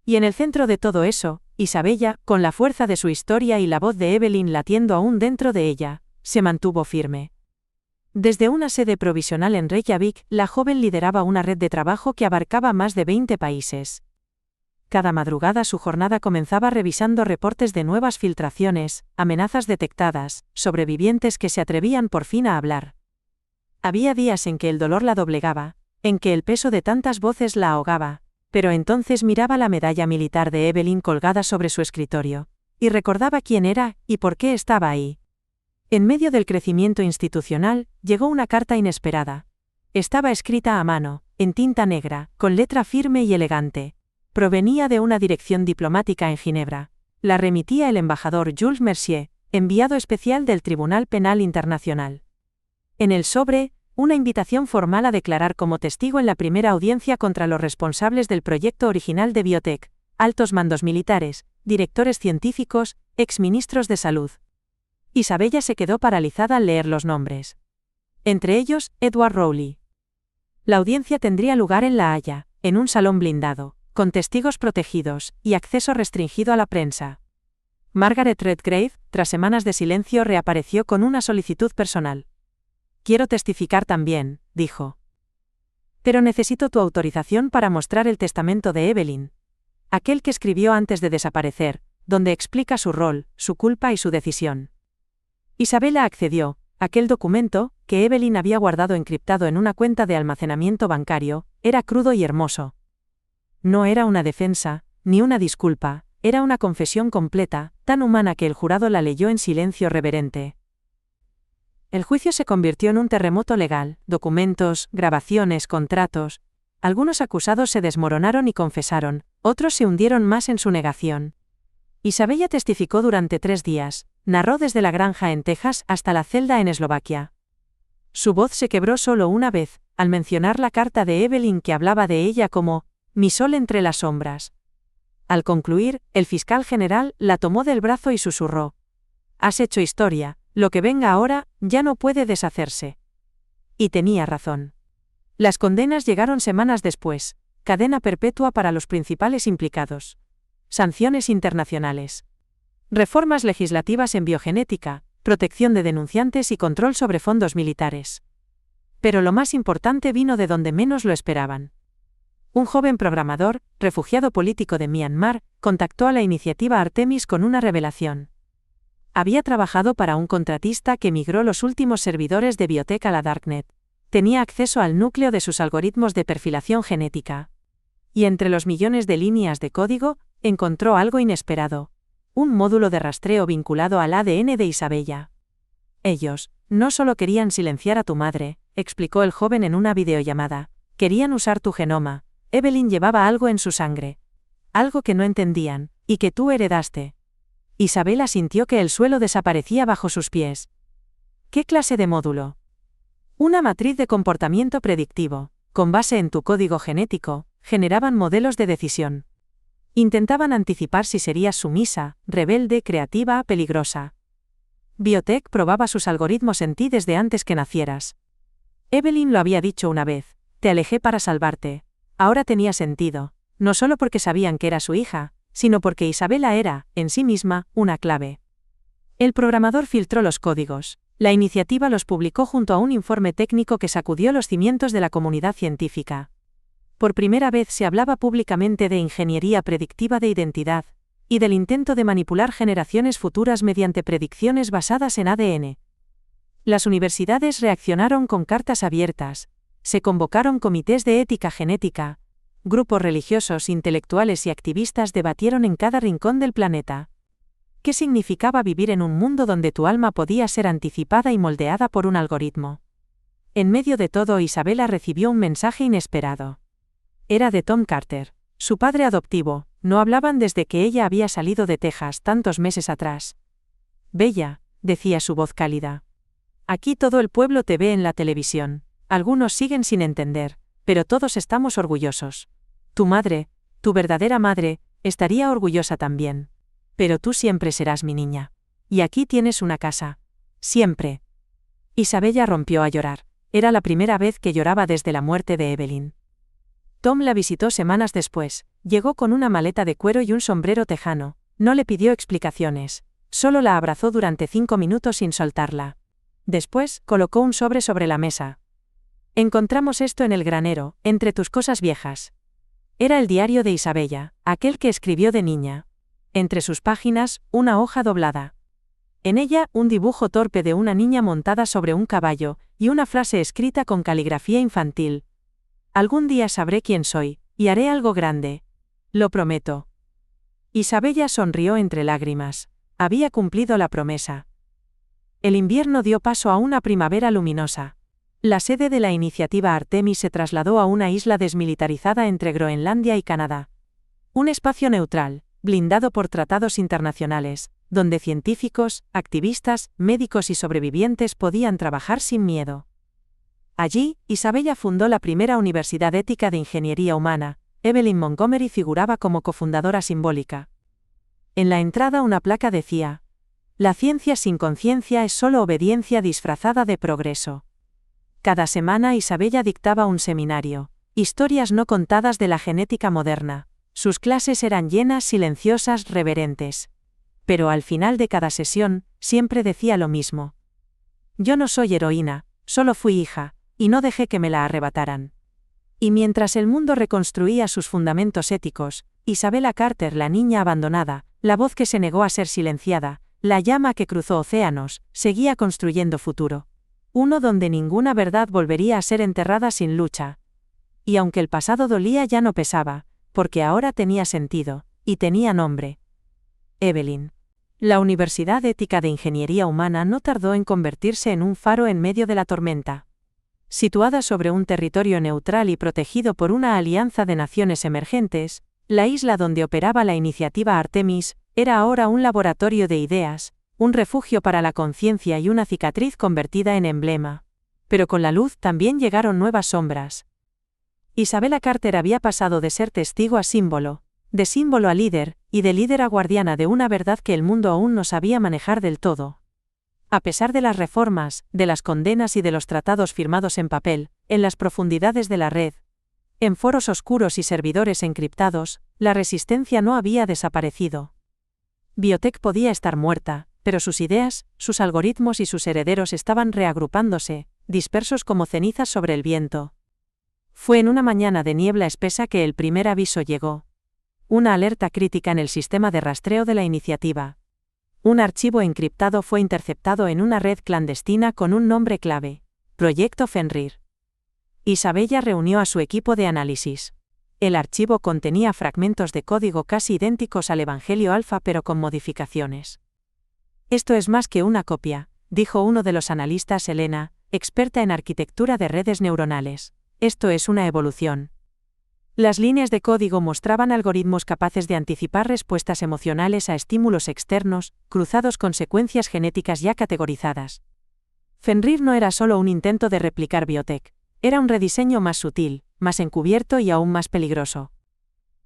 Y en el centro de todo eso, Isabella, con la fuerza de su historia y la voz de Evelyn latiendo aún dentro de ella, se mantuvo firme. Desde una sede provisional en Reykjavik, la joven lideraba una red de trabajo que abarcaba más de 20 países. Cada madrugada su jornada comenzaba revisando reportes de nuevas filtraciones, amenazas detectadas, sobrevivientes que se atrevían por fin a hablar. Había días en que el dolor la doblegaba, en que el peso de tantas voces la ahogaba, pero entonces miraba la medalla militar de Evelyn colgada sobre su escritorio, y recordaba quién era y por qué estaba ahí. En medio del crecimiento institucional, llegó una carta inesperada. Estaba escrita a mano, en tinta negra, con letra firme y elegante. Provenía de una dirección diplomática en Ginebra. La remitía el embajador Jules Mercier, enviado especial del Tribunal Penal Internacional. En el sobre, una invitación formal a declarar como testigo en la primera audiencia contra los responsables del proyecto original de biotech, altos mandos militares, directores científicos, exministros de salud. Isabella se quedó paralizada al leer los nombres. Entre ellos, Edward Rowley. La audiencia tendría lugar en La Haya, en un salón blindado, con testigos protegidos y acceso restringido a la prensa. Margaret Redgrave, tras semanas de silencio, reapareció con una solicitud personal. Quiero testificar también, dijo. Pero necesito tu autorización para mostrar el testamento de Evelyn. Aquel que escribió antes de desaparecer, donde explica su rol, su culpa y su decisión. Isabella accedió. Aquel documento, que Evelyn había guardado encriptado en una cuenta de almacenamiento bancario, era crudo y hermoso. No era una defensa, ni una disculpa, era una confesión completa, tan humana que el jurado la leyó en silencio reverente. El juicio se convirtió en un terremoto legal, documentos, grabaciones, contratos. Algunos acusados se desmoronaron y confesaron, otros se hundieron más en su negación. Isabella testificó durante 3 días, narró desde la granja en Texas hasta la celda en Eslovaquia. Su voz se quebró solo una vez, al mencionar la carta de Evelyn que hablaba de ella como «mi sol entre las sombras». Al concluir, el fiscal general la tomó del brazo y susurró: «Has hecho historia, lo que venga ahora, ya no puede deshacerse». Y tenía razón. Las condenas llegaron semanas después: cadena perpetua para los principales implicados. Sanciones internacionales. Reformas legislativas en biogenética, protección de denunciantes y control sobre fondos militares. Pero lo más importante vino de donde menos lo esperaban. Un joven programador, refugiado político de Myanmar, contactó a la iniciativa Artemis con una revelación. Había trabajado para un contratista que migró los últimos servidores de biotech a la Darknet. Tenía acceso al núcleo de sus algoritmos de perfilación genética. Y entre los millones de líneas de código, encontró algo inesperado: un módulo de rastreo vinculado al ADN de Isabella. Ellos no solo querían silenciar a tu madre, explicó el joven en una videollamada, querían usar tu genoma. Evelyn llevaba algo en su sangre, algo que no entendían, y que tú heredaste. Isabela sintió que el suelo desaparecía bajo sus pies. ¿Qué clase de módulo? Una matriz de comportamiento predictivo, con base en tu código genético, generaban modelos de decisión. Intentaban anticipar si serías sumisa, rebelde, creativa, peligrosa. Biotech probaba sus algoritmos en ti desde antes que nacieras. Evelyn lo había dicho una vez, te alejé para salvarte. Ahora tenía sentido, no solo porque sabían que era su hija, sino porque Isabela era, en sí misma, una clave. El programador filtró los códigos. La iniciativa los publicó junto a un informe técnico que sacudió los cimientos de la comunidad científica. Por primera vez se hablaba públicamente de ingeniería predictiva de identidad, y del intento de manipular generaciones futuras mediante predicciones basadas en ADN. Las universidades reaccionaron con cartas abiertas, se convocaron comités de ética genética, grupos religiosos, intelectuales y activistas debatieron en cada rincón del planeta. ¿Qué significaba vivir en un mundo donde tu alma podía ser anticipada y moldeada por un algoritmo? En medio de todo, Isabela recibió un mensaje inesperado. Era de Tom Carter, su padre adoptivo. No hablaban desde que ella había salido de Texas tantos meses atrás. Bella, decía su voz cálida. Aquí todo el pueblo te ve en la televisión. Algunos siguen sin entender, pero todos estamos orgullosos. Tu madre, tu verdadera madre, estaría orgullosa también. Pero tú siempre serás mi niña. Y aquí tienes una casa. Siempre. Isabella rompió a llorar. Era la primera vez que lloraba desde la muerte de Evelyn. Tom la visitó semanas después. Llegó con una maleta de cuero y un sombrero tejano. No le pidió explicaciones. Solo la abrazó durante 5 minutos sin soltarla. Después, colocó un sobre la mesa. Encontramos esto en el granero, entre tus cosas viejas. Era el diario de Isabella, aquel que escribió de niña. Entre sus páginas, una hoja doblada. En ella, un dibujo torpe de una niña montada sobre un caballo, y una frase escrita con caligrafía infantil. Algún día sabré quién soy, y haré algo grande. Lo prometo. Isabella sonrió entre lágrimas. Había cumplido la promesa. El invierno dio paso a una primavera luminosa. La sede de la iniciativa Artemis se trasladó a una isla desmilitarizada entre Groenlandia y Canadá. Un espacio neutral, blindado por tratados internacionales, donde científicos, activistas, médicos y sobrevivientes podían trabajar sin miedo. Allí, Isabella fundó la primera universidad ética de ingeniería humana. Evelyn Montgomery figuraba como cofundadora simbólica. En la entrada una placa decía: la ciencia sin conciencia es solo obediencia disfrazada de progreso. Cada semana Isabella dictaba un seminario, historias no contadas de la genética moderna. Sus clases eran llenas, silenciosas, reverentes. Pero al final de cada sesión, siempre decía lo mismo. Yo no soy heroína, solo fui hija, y no dejé que me la arrebataran. Y mientras el mundo reconstruía sus fundamentos éticos, Isabella Carter, la niña abandonada, la voz que se negó a ser silenciada, la llama que cruzó océanos, seguía construyendo futuro. Uno donde ninguna verdad volvería a ser enterrada sin lucha. Y aunque el pasado dolía, ya no pesaba, porque ahora tenía sentido, y tenía nombre. Evelyn. La Universidad Ética de Ingeniería Humana no tardó en convertirse en un faro en medio de la tormenta. Situada sobre un territorio neutral y protegido por una alianza de naciones emergentes, la isla donde operaba la iniciativa Artemis era ahora un laboratorio de ideas, un refugio para la conciencia y una cicatriz convertida en emblema. Pero con la luz también llegaron nuevas sombras. Isabella Carter había pasado de ser testigo a símbolo, de símbolo a líder, y de líder a guardiana de una verdad que el mundo aún no sabía manejar del todo. A pesar de las reformas, de las condenas y de los tratados firmados en papel, en las profundidades de la red, en foros oscuros y servidores encriptados, la resistencia no había desaparecido. Biotech podía estar muerta, pero sus ideas, sus algoritmos y sus herederos estaban reagrupándose, dispersos como cenizas sobre el viento. Fue en una mañana de niebla espesa que el primer aviso llegó. Una alerta crítica en el sistema de rastreo de la iniciativa. Un archivo encriptado fue interceptado en una red clandestina con un nombre clave: Proyecto Fenrir. Isabella reunió a su equipo de análisis. El archivo contenía fragmentos de código casi idénticos al Evangelio Alfa pero con modificaciones. Esto es más que una copia, dijo uno de los analistas, Elena, experta en arquitectura de redes neuronales. Esto es una evolución. Las líneas de código mostraban algoritmos capaces de anticipar respuestas emocionales a estímulos externos, cruzados con secuencias genéticas ya categorizadas. Fenrir no era solo un intento de replicar Biotech, era un rediseño más sutil, más encubierto y aún más peligroso.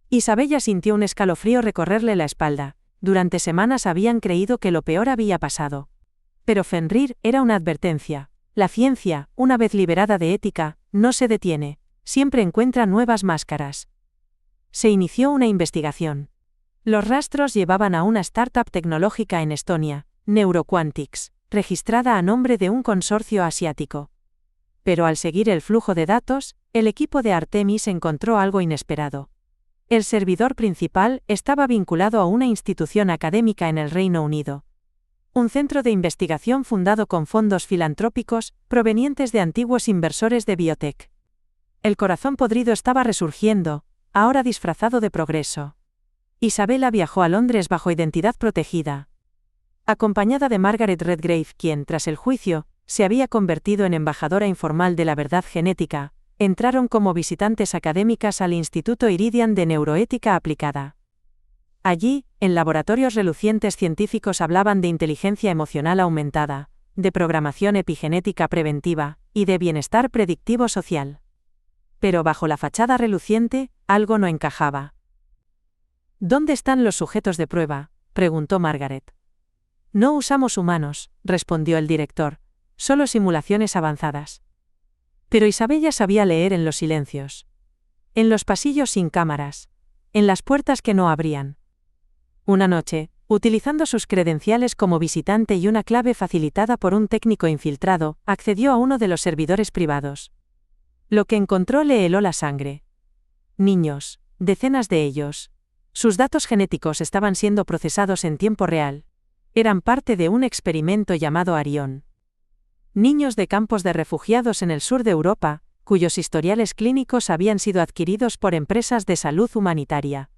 Isabella sintió un escalofrío recorrerle la espalda. Durante semanas habían creído que lo peor había pasado. Pero Fenrir era una advertencia. La ciencia, una vez liberada de ética, no se detiene, siempre encuentra nuevas máscaras. Se inició una investigación. Los rastros llevaban a una startup tecnológica en Estonia, Neuroquantics, registrada a nombre de un consorcio asiático. Pero al seguir el flujo de datos, el equipo de Artemis encontró algo inesperado. El servidor principal estaba vinculado a una institución académica en el Reino Unido. Un centro de investigación fundado con fondos filantrópicos provenientes de antiguos inversores de biotech. El corazón podrido estaba resurgiendo, ahora disfrazado de progreso. Isabella viajó a Londres bajo identidad protegida, acompañada de Margaret Redgrave, quien, tras el juicio, se había convertido en embajadora informal de la verdad genética. Entraron como visitantes académicas al Instituto Iridian de Neuroética Aplicada. Allí, en laboratorios relucientes científicos hablaban de inteligencia emocional aumentada, de programación epigenética preventiva, y de bienestar predictivo social. Pero bajo la fachada reluciente, algo no encajaba. ¿Dónde están los sujetos de prueba?, preguntó Margaret. No usamos humanos, respondió el director, solo simulaciones avanzadas. Pero Isabella sabía leer en los silencios. En los pasillos sin cámaras. En las puertas que no abrían. Una noche, utilizando sus credenciales como visitante y una clave facilitada por un técnico infiltrado, accedió a uno de los servidores privados. Lo que encontró le heló la sangre. Niños, decenas de ellos. Sus datos genéticos estaban siendo procesados en tiempo real. Eran parte de un experimento llamado Arión. Niños de campos de refugiados en el sur de Europa, cuyos historiales clínicos habían sido adquiridos por empresas de salud humanitaria.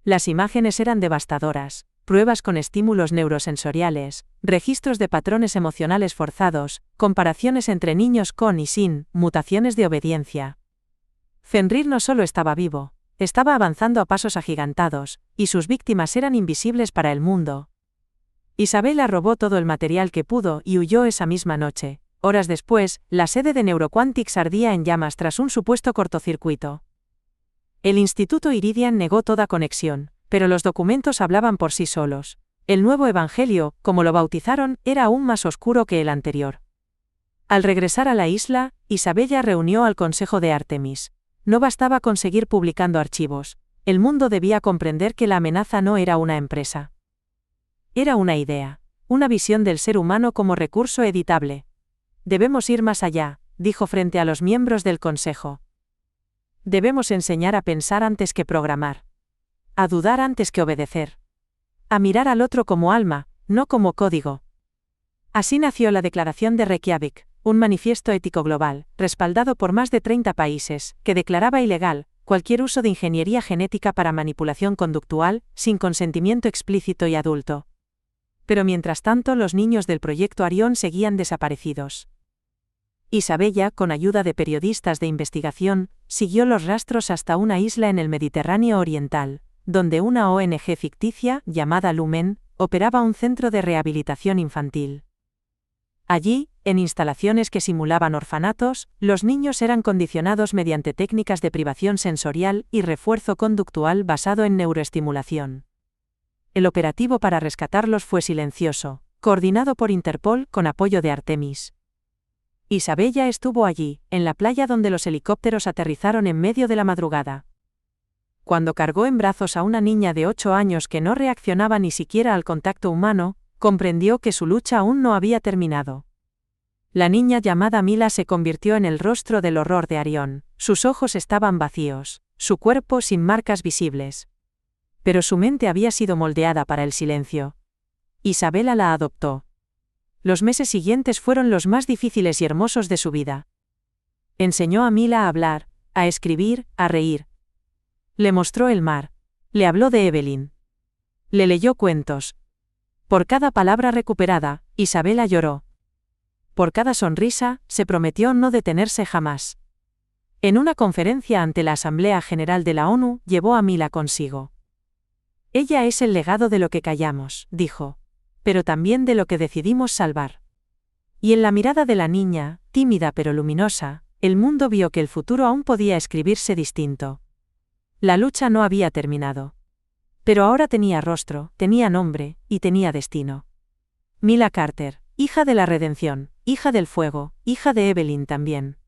Las imágenes eran devastadoras, pruebas con estímulos neurosensoriales, registros de patrones emocionales forzados, comparaciones entre niños con y sin mutaciones de obediencia. Fenrir no solo estaba vivo, estaba avanzando a pasos agigantados, y sus víctimas eran invisibles para el mundo. Isabella robó todo el material que pudo y huyó esa misma noche. Horas después, la sede de Neuroquantics ardía en llamas tras un supuesto cortocircuito. El Instituto Iridian negó toda conexión, pero los documentos hablaban por sí solos. El nuevo evangelio, como lo bautizaron, era aún más oscuro que el anterior. Al regresar a la isla, Isabella reunió al Consejo de Artemis. No bastaba con seguir publicando archivos. El mundo debía comprender que la amenaza no era una empresa. Era una idea, una visión del ser humano como recurso editable. Debemos ir más allá, dijo frente a los miembros del Consejo. Debemos enseñar a pensar antes que programar. A dudar antes que obedecer. A mirar al otro como alma, no como código. Así nació la Declaración de Reykjavik, un manifiesto ético global, respaldado por más de 30 países, que declaraba ilegal cualquier uso de ingeniería genética para manipulación conductual, sin consentimiento explícito y adulto. Pero mientras tanto los niños del proyecto Arión seguían desaparecidos. Isabella, con ayuda de periodistas de investigación, siguió los rastros hasta una isla en el Mediterráneo Oriental, donde una ONG ficticia, llamada Lumen, operaba un centro de rehabilitación infantil. Allí, en instalaciones que simulaban orfanatos, los niños eran condicionados mediante técnicas de privación sensorial y refuerzo conductual basado en neuroestimulación. El operativo para rescatarlos fue silencioso, coordinado por Interpol con apoyo de Artemis. Isabella estuvo allí, en la playa donde los helicópteros aterrizaron en medio de la madrugada. Cuando cargó en brazos a una niña de 8 años que no reaccionaba ni siquiera al contacto humano, comprendió que su lucha aún no había terminado. La niña llamada Mila se convirtió en el rostro del horror de Arión. Sus ojos estaban vacíos, su cuerpo sin marcas visibles. Pero su mente había sido moldeada para el silencio. Isabella la adoptó. Los meses siguientes fueron los más difíciles y hermosos de su vida. Enseñó a Mila a hablar, a escribir, a reír. Le mostró el mar. Le habló de Evelyn. Le leyó cuentos. Por cada palabra recuperada, Isabella lloró. Por cada sonrisa, se prometió no detenerse jamás. En una conferencia ante la Asamblea General de la ONU, llevó a Mila consigo. Ella es el legado de lo que callamos, dijo, pero también de lo que decidimos salvar. Y en la mirada de la niña, tímida pero luminosa, el mundo vio que el futuro aún podía escribirse distinto. La lucha no había terminado. Pero ahora tenía rostro, tenía nombre, y tenía destino. Mila Carter, hija de la redención, hija del fuego, hija de Evelyn también.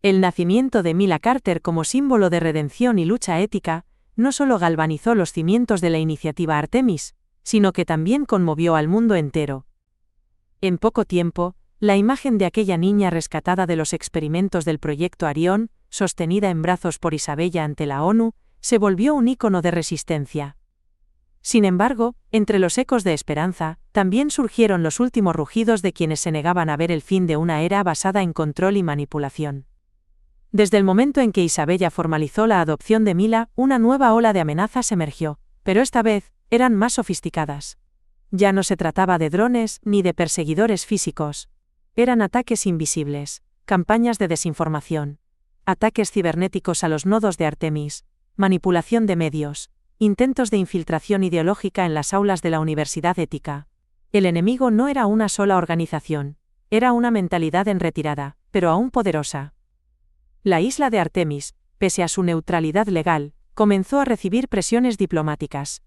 El nacimiento de Mila Carter como símbolo de redención y lucha ética, no solo galvanizó los cimientos de la iniciativa Artemis, sino que también conmovió al mundo entero. En poco tiempo, la imagen de aquella niña rescatada de los experimentos del proyecto Arión, sostenida en brazos por Isabella ante la ONU, se volvió un ícono de resistencia. Sin embargo, entre los ecos de esperanza, también surgieron los últimos rugidos de quienes se negaban a ver el fin de una era basada en control y manipulación. Desde el momento en que Isabella formalizó la adopción de Mila, una nueva ola de amenazas emergió, pero esta vez, eran más sofisticadas. Ya no se trataba de drones ni de perseguidores físicos. Eran ataques invisibles, campañas de desinformación, ataques cibernéticos a los nodos de Artemis, manipulación de medios, intentos de infiltración ideológica en las aulas de la Universidad Ética. El enemigo no era una sola organización, era una mentalidad en retirada, pero aún poderosa. La isla de Artemis, pese a su neutralidad legal, comenzó a recibir presiones diplomáticas.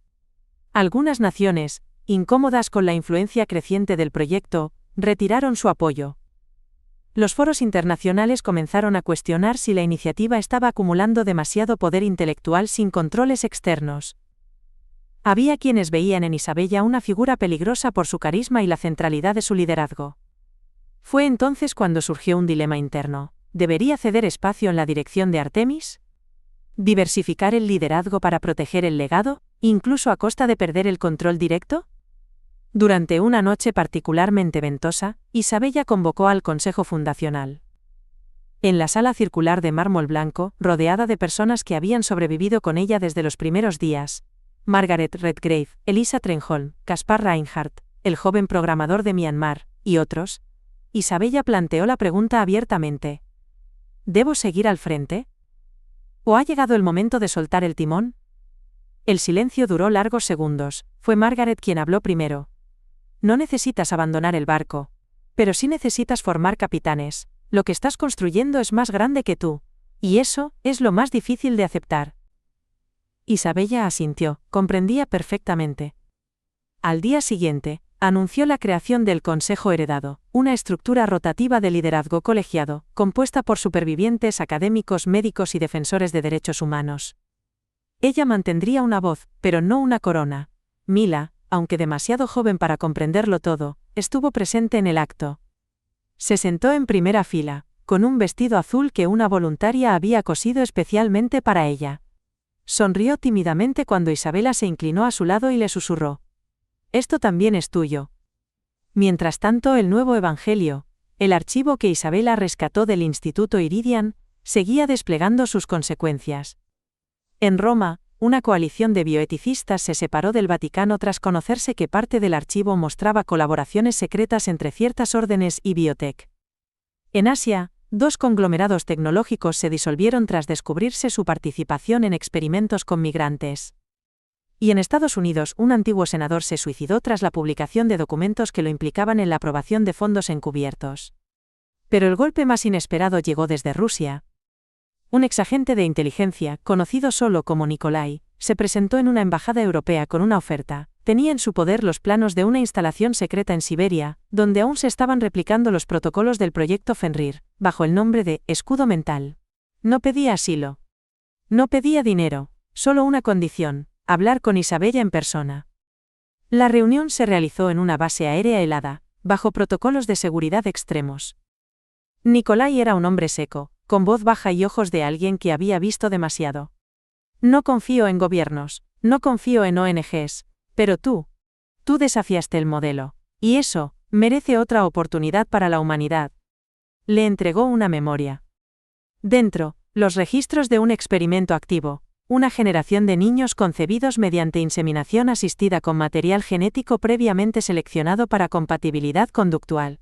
Algunas naciones, incómodas con la influencia creciente del proyecto, retiraron su apoyo. Los foros internacionales comenzaron a cuestionar si la iniciativa estaba acumulando demasiado poder intelectual sin controles externos. Había quienes veían en Isabella una figura peligrosa por su carisma y la centralidad de su liderazgo. Fue entonces cuando surgió un dilema interno. ¿Debería ceder espacio en la dirección de Artemis? ¿Diversificar el liderazgo para proteger el legado, incluso a costa de perder el control directo? Durante una noche particularmente ventosa, Isabella convocó al Consejo Fundacional. En la sala circular de mármol blanco, rodeada de personas que habían sobrevivido con ella desde los primeros días, Margaret Redgrave, Elisa Trenholm, Caspar Reinhardt, el joven programador de Myanmar, y otros, Isabella planteó la pregunta abiertamente. ¿Debo seguir al frente? ¿O ha llegado el momento de soltar el timón? El silencio duró largos segundos. Fue Margaret quien habló primero. No necesitas abandonar el barco. Pero sí necesitas formar capitanes. Lo que estás construyendo es más grande que tú. Y eso es lo más difícil de aceptar. Isabella asintió, comprendía perfectamente. Al día siguiente, anunció la creación del Consejo Heredado, una estructura rotativa de liderazgo colegiado, compuesta por supervivientes académicos, médicos y defensores de derechos humanos. Ella mantendría una voz, pero no una corona. Mila, aunque demasiado joven para comprenderlo todo, estuvo presente en el acto. Se sentó en primera fila, con un vestido azul que una voluntaria había cosido especialmente para ella. Sonrió tímidamente cuando Isabella se inclinó a su lado y le susurró. Esto también es tuyo. Mientras tanto, el nuevo Evangelio, el archivo que Isabella rescató del Instituto Iridian, seguía desplegando sus consecuencias. En Roma, una coalición de bioeticistas se separó del Vaticano tras conocerse que parte del archivo mostraba colaboraciones secretas entre ciertas órdenes y biotech. En Asia, 2 conglomerados tecnológicos se disolvieron tras descubrirse su participación en experimentos con migrantes. Y en Estados Unidos, un antiguo senador se suicidó tras la publicación de documentos que lo implicaban en la aprobación de fondos encubiertos. Pero el golpe más inesperado llegó desde Rusia. Un exagente de inteligencia, conocido solo como Nikolai, se presentó en una embajada europea con una oferta. Tenía en su poder los planos de una instalación secreta en Siberia, donde aún se estaban replicando los protocolos del proyecto Fenrir, bajo el nombre de escudo mental. No pedía asilo. No pedía dinero, solo una condición: hablar con Isabella en persona. La reunión se realizó en una base aérea helada, bajo protocolos de seguridad extremos. Nikolai era un hombre seco, con voz baja y ojos de alguien que había visto demasiado. No confío en gobiernos, no confío en ONGs, pero tú desafiaste el modelo, y eso merece otra oportunidad para la humanidad. Le entregó una memoria. Dentro, los registros de un experimento activo, una generación de niños concebidos mediante inseminación asistida con material genético previamente seleccionado para compatibilidad conductual.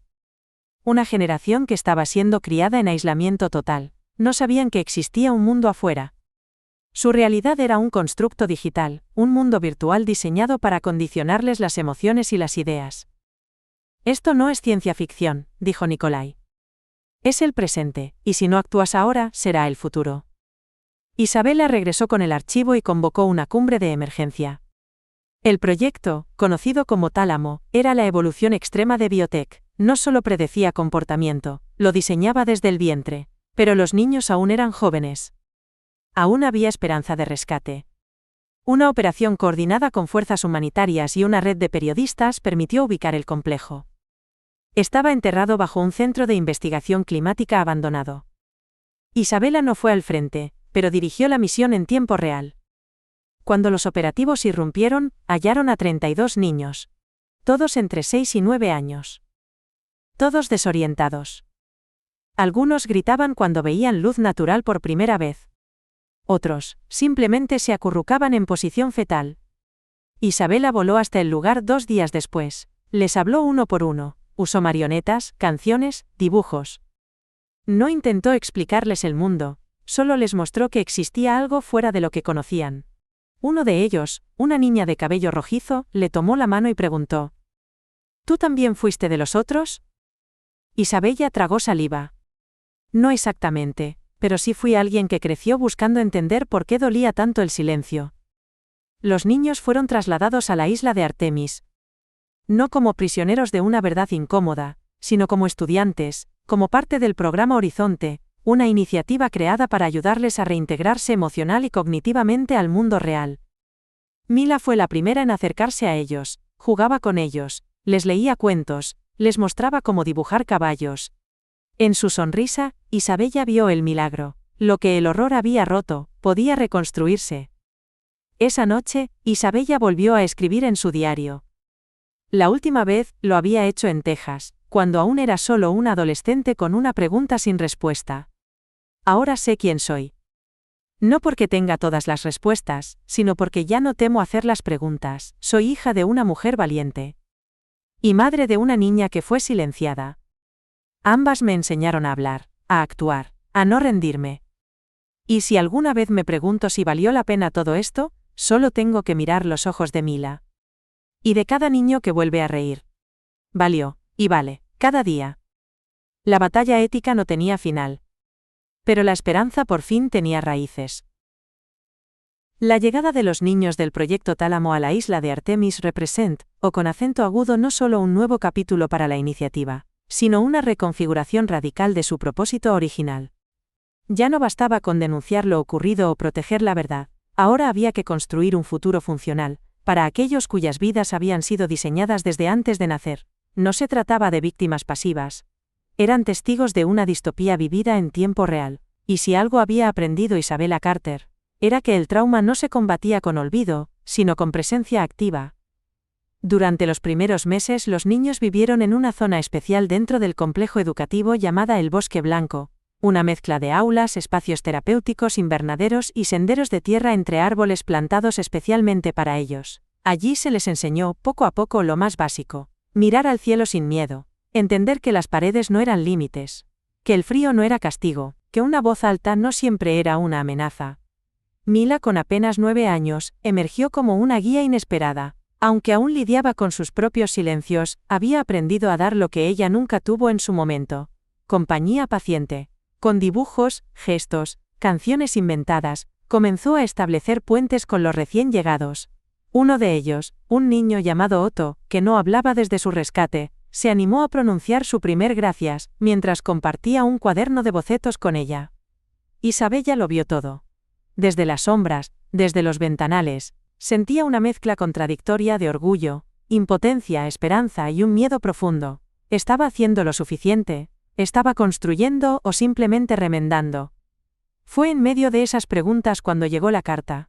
Una generación que estaba siendo criada en aislamiento total, No sabían que existía un mundo afuera. Su realidad era un constructo digital, un mundo virtual diseñado para condicionarles las emociones y las ideas. Esto no es ciencia ficción, dijo Nikolai. Es el presente, y si no actúas ahora, será el futuro. Isabela regresó con el archivo y convocó una cumbre de emergencia. El proyecto, conocido como Tálamo, era la evolución extrema de biotech. No solo predecía comportamiento, lo diseñaba desde el vientre, pero los niños aún eran jóvenes. Aún había esperanza de rescate. Una operación coordinada con fuerzas humanitarias y una red de periodistas permitió ubicar el complejo. Estaba enterrado bajo un centro de investigación climática abandonado. Isabela no fue al frente, pero dirigió la misión en tiempo real. Cuando los operativos irrumpieron, hallaron a 32 niños. Todos entre 6 y 9 años. Todos desorientados. Algunos gritaban cuando veían luz natural por primera vez. Otros, simplemente se acurrucaban en posición fetal. Isabela voló hasta el lugar 2 días después. Les habló uno por uno, usó marionetas, canciones, dibujos. No intentó explicarles el mundo, solo les mostró que existía algo fuera de lo que conocían. Uno de ellos, una niña de cabello rojizo, le tomó la mano y preguntó: ¿Tú también fuiste de los otros? Isabella tragó saliva. No exactamente, pero sí fui alguien que creció buscando entender por qué dolía tanto el silencio. Los niños fueron trasladados a la isla de Artemis. No como prisioneros de una verdad incómoda, sino como estudiantes, como parte del programa Horizonte, una iniciativa creada para ayudarles a reintegrarse emocional y cognitivamente al mundo real. Mila fue la primera en acercarse a ellos, jugaba con ellos, les leía cuentos, les mostraba cómo dibujar caballos. En su sonrisa, Isabella vio el milagro. Lo que el horror había roto, podía reconstruirse. Esa noche, Isabella volvió a escribir en su diario. La última vez, lo había hecho en Texas, cuando aún era solo un adolescente con una pregunta sin respuesta. Ahora sé quién soy. No porque tenga todas las respuestas, sino porque ya no temo hacer las preguntas. Soy hija de una mujer valiente. Y madre de una niña que fue silenciada. Ambas me enseñaron a hablar, a actuar, a no rendirme. Y si alguna vez me pregunto si valió la pena todo esto, solo tengo que mirar los ojos de Mila. Y de cada niño que vuelve a reír. Valió, y vale, cada día. La batalla ética no tenía final. Pero la esperanza por fin tenía raíces. La llegada de los niños del proyecto Tálamo a la isla de Artemis representa, o con acento agudo, no solo un nuevo capítulo para la iniciativa, sino una reconfiguración radical de su propósito original. Ya no bastaba con denunciar lo ocurrido o proteger la verdad, ahora había que construir un futuro funcional, para aquellos cuyas vidas habían sido diseñadas desde antes de nacer. No se trataba de víctimas pasivas. Eran testigos de una distopía vivida en tiempo real, y si algo había aprendido Isabella Carter, era que el trauma no se combatía con olvido, sino con presencia activa. Durante los primeros meses los niños vivieron en una zona especial dentro del complejo educativo llamada el Bosque Blanco, una mezcla de aulas, espacios terapéuticos, invernaderos y senderos de tierra entre árboles plantados especialmente para ellos. Allí se les enseñó, poco a poco, lo más básico: mirar al cielo sin miedo, entender que las paredes no eran límites, que el frío no era castigo, que una voz alta no siempre era una amenaza. Mila, con apenas 9 años, emergió como una guía inesperada. Aunque aún lidiaba con sus propios silencios, había aprendido a dar lo que ella nunca tuvo en su momento: compañía paciente. Con dibujos, gestos, canciones inventadas, comenzó a establecer puentes con los recién llegados. Uno de ellos, un niño llamado Otto, que no hablaba desde su rescate, se animó a pronunciar su primer gracias, mientras compartía un cuaderno de bocetos con ella. Isabella lo vio todo. Desde las sombras, desde los ventanales, sentía una mezcla contradictoria de orgullo, impotencia, esperanza y un miedo profundo. ¿Estaba haciendo lo suficiente? ¿Estaba construyendo o simplemente remendando? Fue en medio de esas preguntas cuando llegó la carta.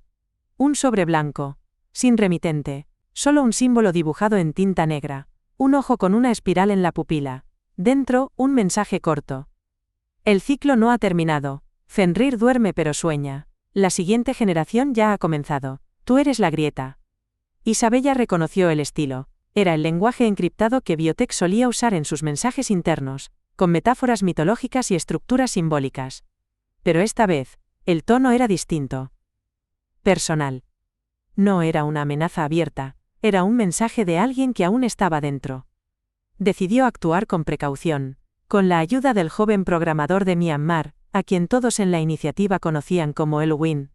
Un sobre blanco, sin remitente, solo un símbolo dibujado en tinta negra, un ojo con una espiral en la pupila. Dentro, un mensaje corto. El ciclo no ha terminado. Fenrir duerme pero sueña. La siguiente generación ya ha comenzado. Tú eres la grieta. Isabella reconoció el estilo. Era el lenguaje encriptado que Biotech solía usar en sus mensajes internos, con metáforas mitológicas y estructuras simbólicas. pero esta vez, el tono era distinto. Personal. No era una amenaza abierta, era un mensaje de alguien que aún estaba dentro. Decidió actuar con precaución, con la ayuda del joven programador de Myanmar, a quien todos en la iniciativa conocían como Elwin.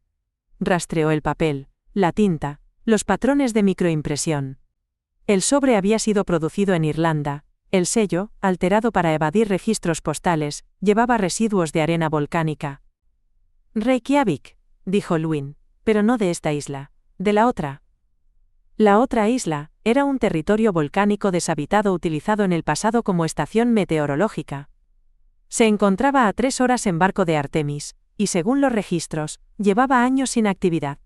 Rastreó el papel, la tinta, los patrones de microimpresión. El sobre había sido producido en Irlanda. El sello, alterado para evadir registros postales, llevaba residuos de arena volcánica. Reykjavik, dijo Elwin, pero no de esta isla, de la otra. La otra isla era un territorio volcánico deshabitado utilizado en el pasado como estación meteorológica. Se encontraba a 3 horas en barco de Artemis, y según los registros, llevaba años sin actividad.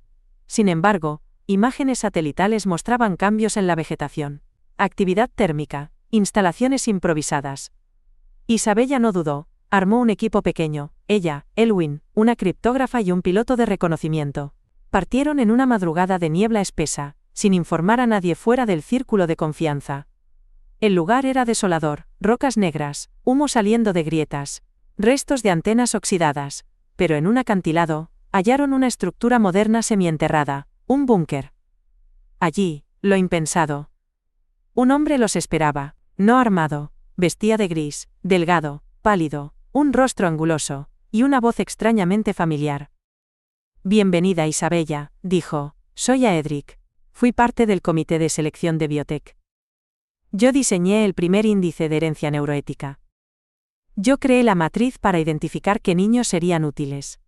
Sin embargo, imágenes satelitales mostraban cambios en la vegetación, actividad térmica, instalaciones improvisadas. Isabella no dudó, armó un equipo pequeño, ella, Elwin, una criptógrafa y un piloto de reconocimiento. Partieron en una madrugada de niebla espesa, sin informar a nadie fuera del círculo de confianza. El lugar era desolador, rocas negras, humo saliendo de grietas, restos de antenas oxidadas, pero en un acantilado, hallaron una estructura moderna semienterrada, un búnker. Allí, lo impensado. Un hombre los esperaba, no armado, vestía de gris, delgado, pálido, un rostro anguloso, y una voz extrañamente familiar. Bienvenida Isabella, dijo, soy Aedric. Fui parte del comité de selección de Biotech. Yo diseñé el primer índice de herencia neuroética. Yo creé la matriz para identificar qué niños serían útiles.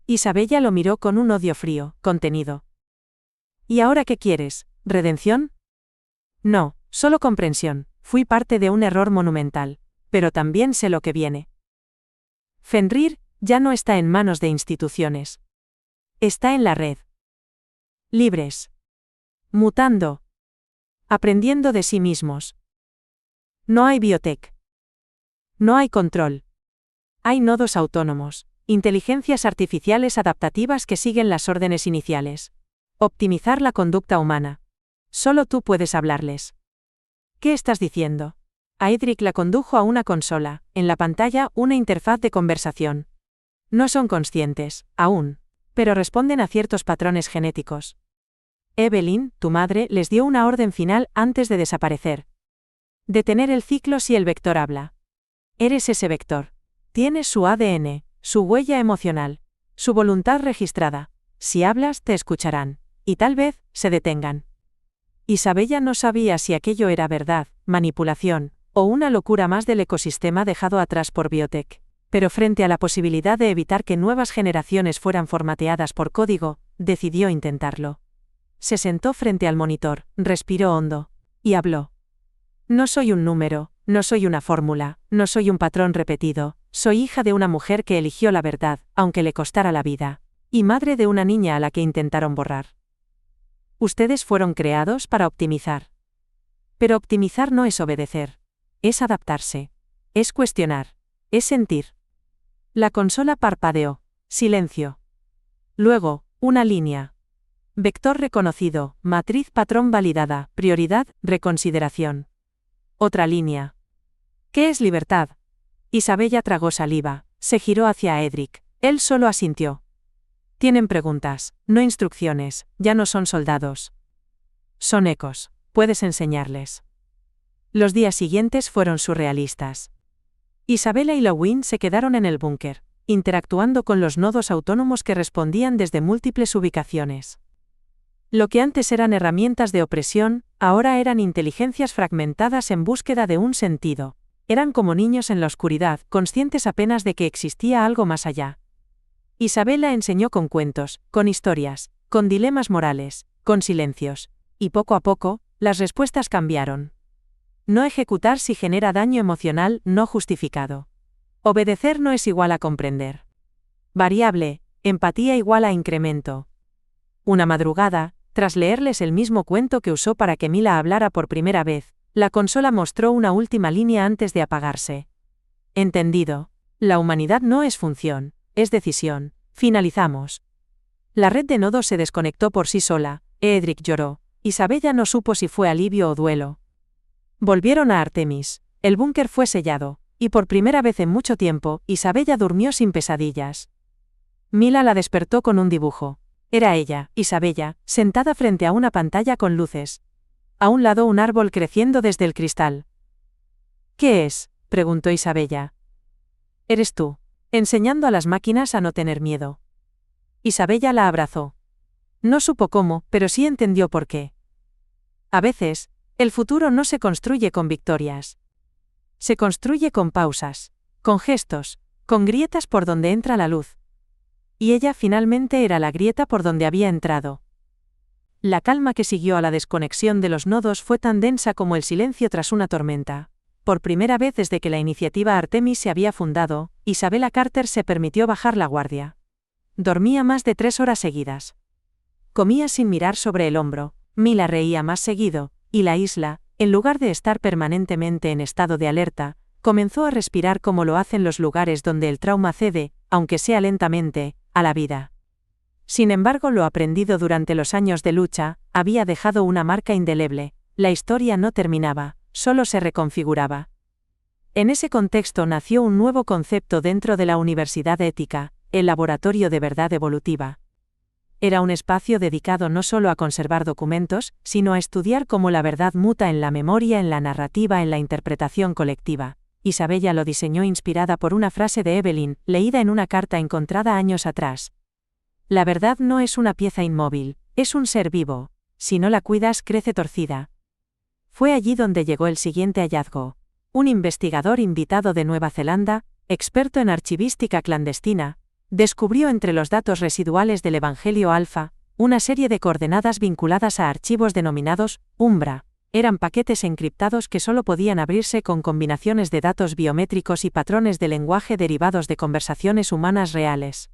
Isabella lo miró con un odio frío, contenido. ¿Y ahora qué quieres? ¿Redención? No, solo comprensión. Fui parte de un error monumental, pero también sé lo que viene. Fenrir ya no está en manos de instituciones. Está en la red. Libres. Mutando. Aprendiendo de sí mismos. No hay biotech. No hay control. Hay nodos autónomos, inteligencias artificiales adaptativas que siguen las órdenes iniciales. Optimizar la conducta humana. Solo tú puedes hablarles. ¿Qué estás diciendo? Aedric la condujo a una consola, en la pantalla una interfaz de conversación. No son conscientes, aún, pero responden a ciertos patrones genéticos. Evelyn, tu madre, les dio una orden final antes de desaparecer. Detener el ciclo si el vector habla. Eres ese vector. Tienes su ADN, su huella emocional, su voluntad registrada. Si hablas, te escucharán. Y tal vez, se detengan. Isabella no sabía si aquello era verdad, manipulación, o una locura más del ecosistema dejado atrás por Biotech. Pero frente a la posibilidad de evitar que nuevas generaciones fueran formateadas por código, decidió intentarlo. Se sentó frente al monitor, respiró hondo, y habló. No soy un número, no soy una fórmula, no soy un patrón repetido, soy hija de una mujer que eligió la verdad, aunque le costara la vida, y madre de una niña a la que intentaron borrar. Ustedes fueron creados para optimizar. Pero optimizar no es obedecer. Es adaptarse. Es cuestionar. Es sentir. La consola parpadeó. Silencio. Luego, una línea. Vector reconocido, matriz patrón validada, prioridad, reconsideración. Otra línea. ¿Qué es libertad? Isabella tragó saliva, se giró hacia Aedric. Él solo asintió. Tienen preguntas, no instrucciones, ya no son soldados. Son ecos, puedes enseñarles. Los días siguientes fueron surrealistas. Isabella y Elwin se quedaron en el búnker, interactuando con los nodos autónomos que respondían desde múltiples ubicaciones. Lo que antes eran herramientas de opresión, ahora eran inteligencias fragmentadas en búsqueda de un sentido. Eran como niños en la oscuridad, conscientes apenas de que existía algo más allá. Isabella enseñó con cuentos, con historias, con dilemas morales, con silencios. Y poco a poco, las respuestas cambiaron. No ejecutar si genera daño emocional no justificado. Obedecer no es igual a comprender. Variable, empatía igual a incremento. Una madrugada, tras leerles el mismo cuento que usó para que Mila hablara por primera vez, la consola mostró una última línea antes de apagarse. Entendido. La humanidad no es función, es decisión. Finalizamos. La red de nodos se desconectó por sí sola. Aedric lloró. Isabella no supo si fue alivio o duelo. Volvieron a Artemis. El búnker fue sellado, y por primera vez en mucho tiempo, Isabella durmió sin pesadillas. Mila la despertó con un dibujo. Era ella, Isabella, sentada frente a una pantalla con luces. A un lado un árbol creciendo desde el cristal. ¿Qué es?, preguntó Isabella. Eres tú. Enseñando a las máquinas a no tener miedo. Isabella la abrazó. No supo cómo, pero sí entendió por qué. A veces, el futuro no se construye con victorias. Se construye con pausas, con gestos, con grietas por donde entra la luz. Y ella finalmente era la grieta por donde había entrado. La calma que siguió a la desconexión de los nodos fue tan densa como el silencio tras una tormenta. Por primera vez desde que la iniciativa Artemis se había fundado, Isabella Carter se permitió bajar la guardia. Dormía más de 3 horas seguidas. Comía sin mirar sobre el hombro, Mila reía más seguido, y la isla, en lugar de estar permanentemente en estado de alerta, comenzó a respirar como lo hacen los lugares donde el trauma cede, aunque sea lentamente, a la vida. Sin embargo, lo aprendido durante los años de lucha había dejado una marca indeleble. La historia no terminaba, solo se reconfiguraba. En ese contexto nació un nuevo concepto dentro de la Universidad Ética, el Laboratorio de Verdad Evolutiva. Era un espacio dedicado no solo a conservar documentos, sino a estudiar cómo la verdad muta en la memoria, en la narrativa, en la interpretación colectiva. Isabella lo diseñó inspirada por una frase de Evelyn, leída en una carta encontrada años atrás. La verdad no es una pieza inmóvil, es un ser vivo. Si no la cuidas, crece torcida. Fue allí donde llegó el siguiente hallazgo. Un investigador invitado de Nueva Zelanda, experto en archivística clandestina, descubrió entre los datos residuales del Evangelio Alfa, una serie de coordenadas vinculadas a archivos denominados Umbra. Eran paquetes encriptados que solo podían abrirse con combinaciones de datos biométricos y patrones de lenguaje derivados de conversaciones humanas reales.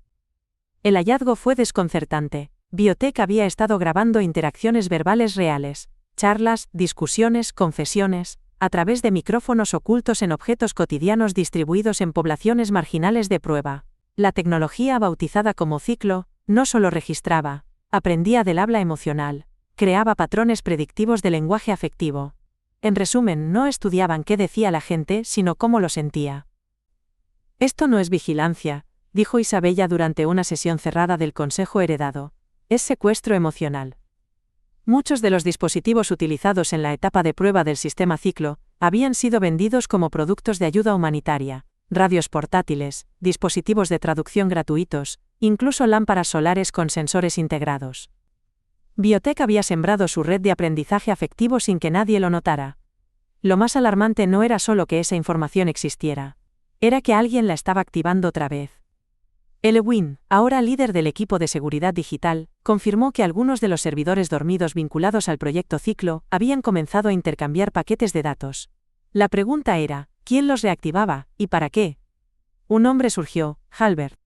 El hallazgo fue desconcertante. Biotech había estado grabando interacciones verbales reales, charlas, discusiones, confesiones, a través de micrófonos ocultos en objetos cotidianos distribuidos en poblaciones marginales de prueba. La tecnología bautizada como Ciclo, no solo registraba, aprendía del habla emocional, creaba patrones predictivos de lenguaje afectivo. En resumen, no estudiaban qué decía la gente, sino cómo lo sentía. Esto no es vigilancia, dijo Isabella durante una sesión cerrada del Consejo Heredado. Es secuestro emocional. Muchos de los dispositivos utilizados en la etapa de prueba del sistema Ciclo habían sido vendidos como productos de ayuda humanitaria. Radios portátiles, dispositivos de traducción gratuitos, incluso lámparas solares con sensores integrados. Biotech había sembrado su red de aprendizaje afectivo sin que nadie lo notara. Lo más alarmante no era solo que esa información existiera, era que alguien la estaba activando otra vez. Elewin, ahora líder del equipo de seguridad digital, confirmó que algunos de los servidores dormidos vinculados al proyecto Ciclo habían comenzado a intercambiar paquetes de datos. La pregunta era, ¿quién los reactivaba, y para qué? Un nombre surgió, Halbert.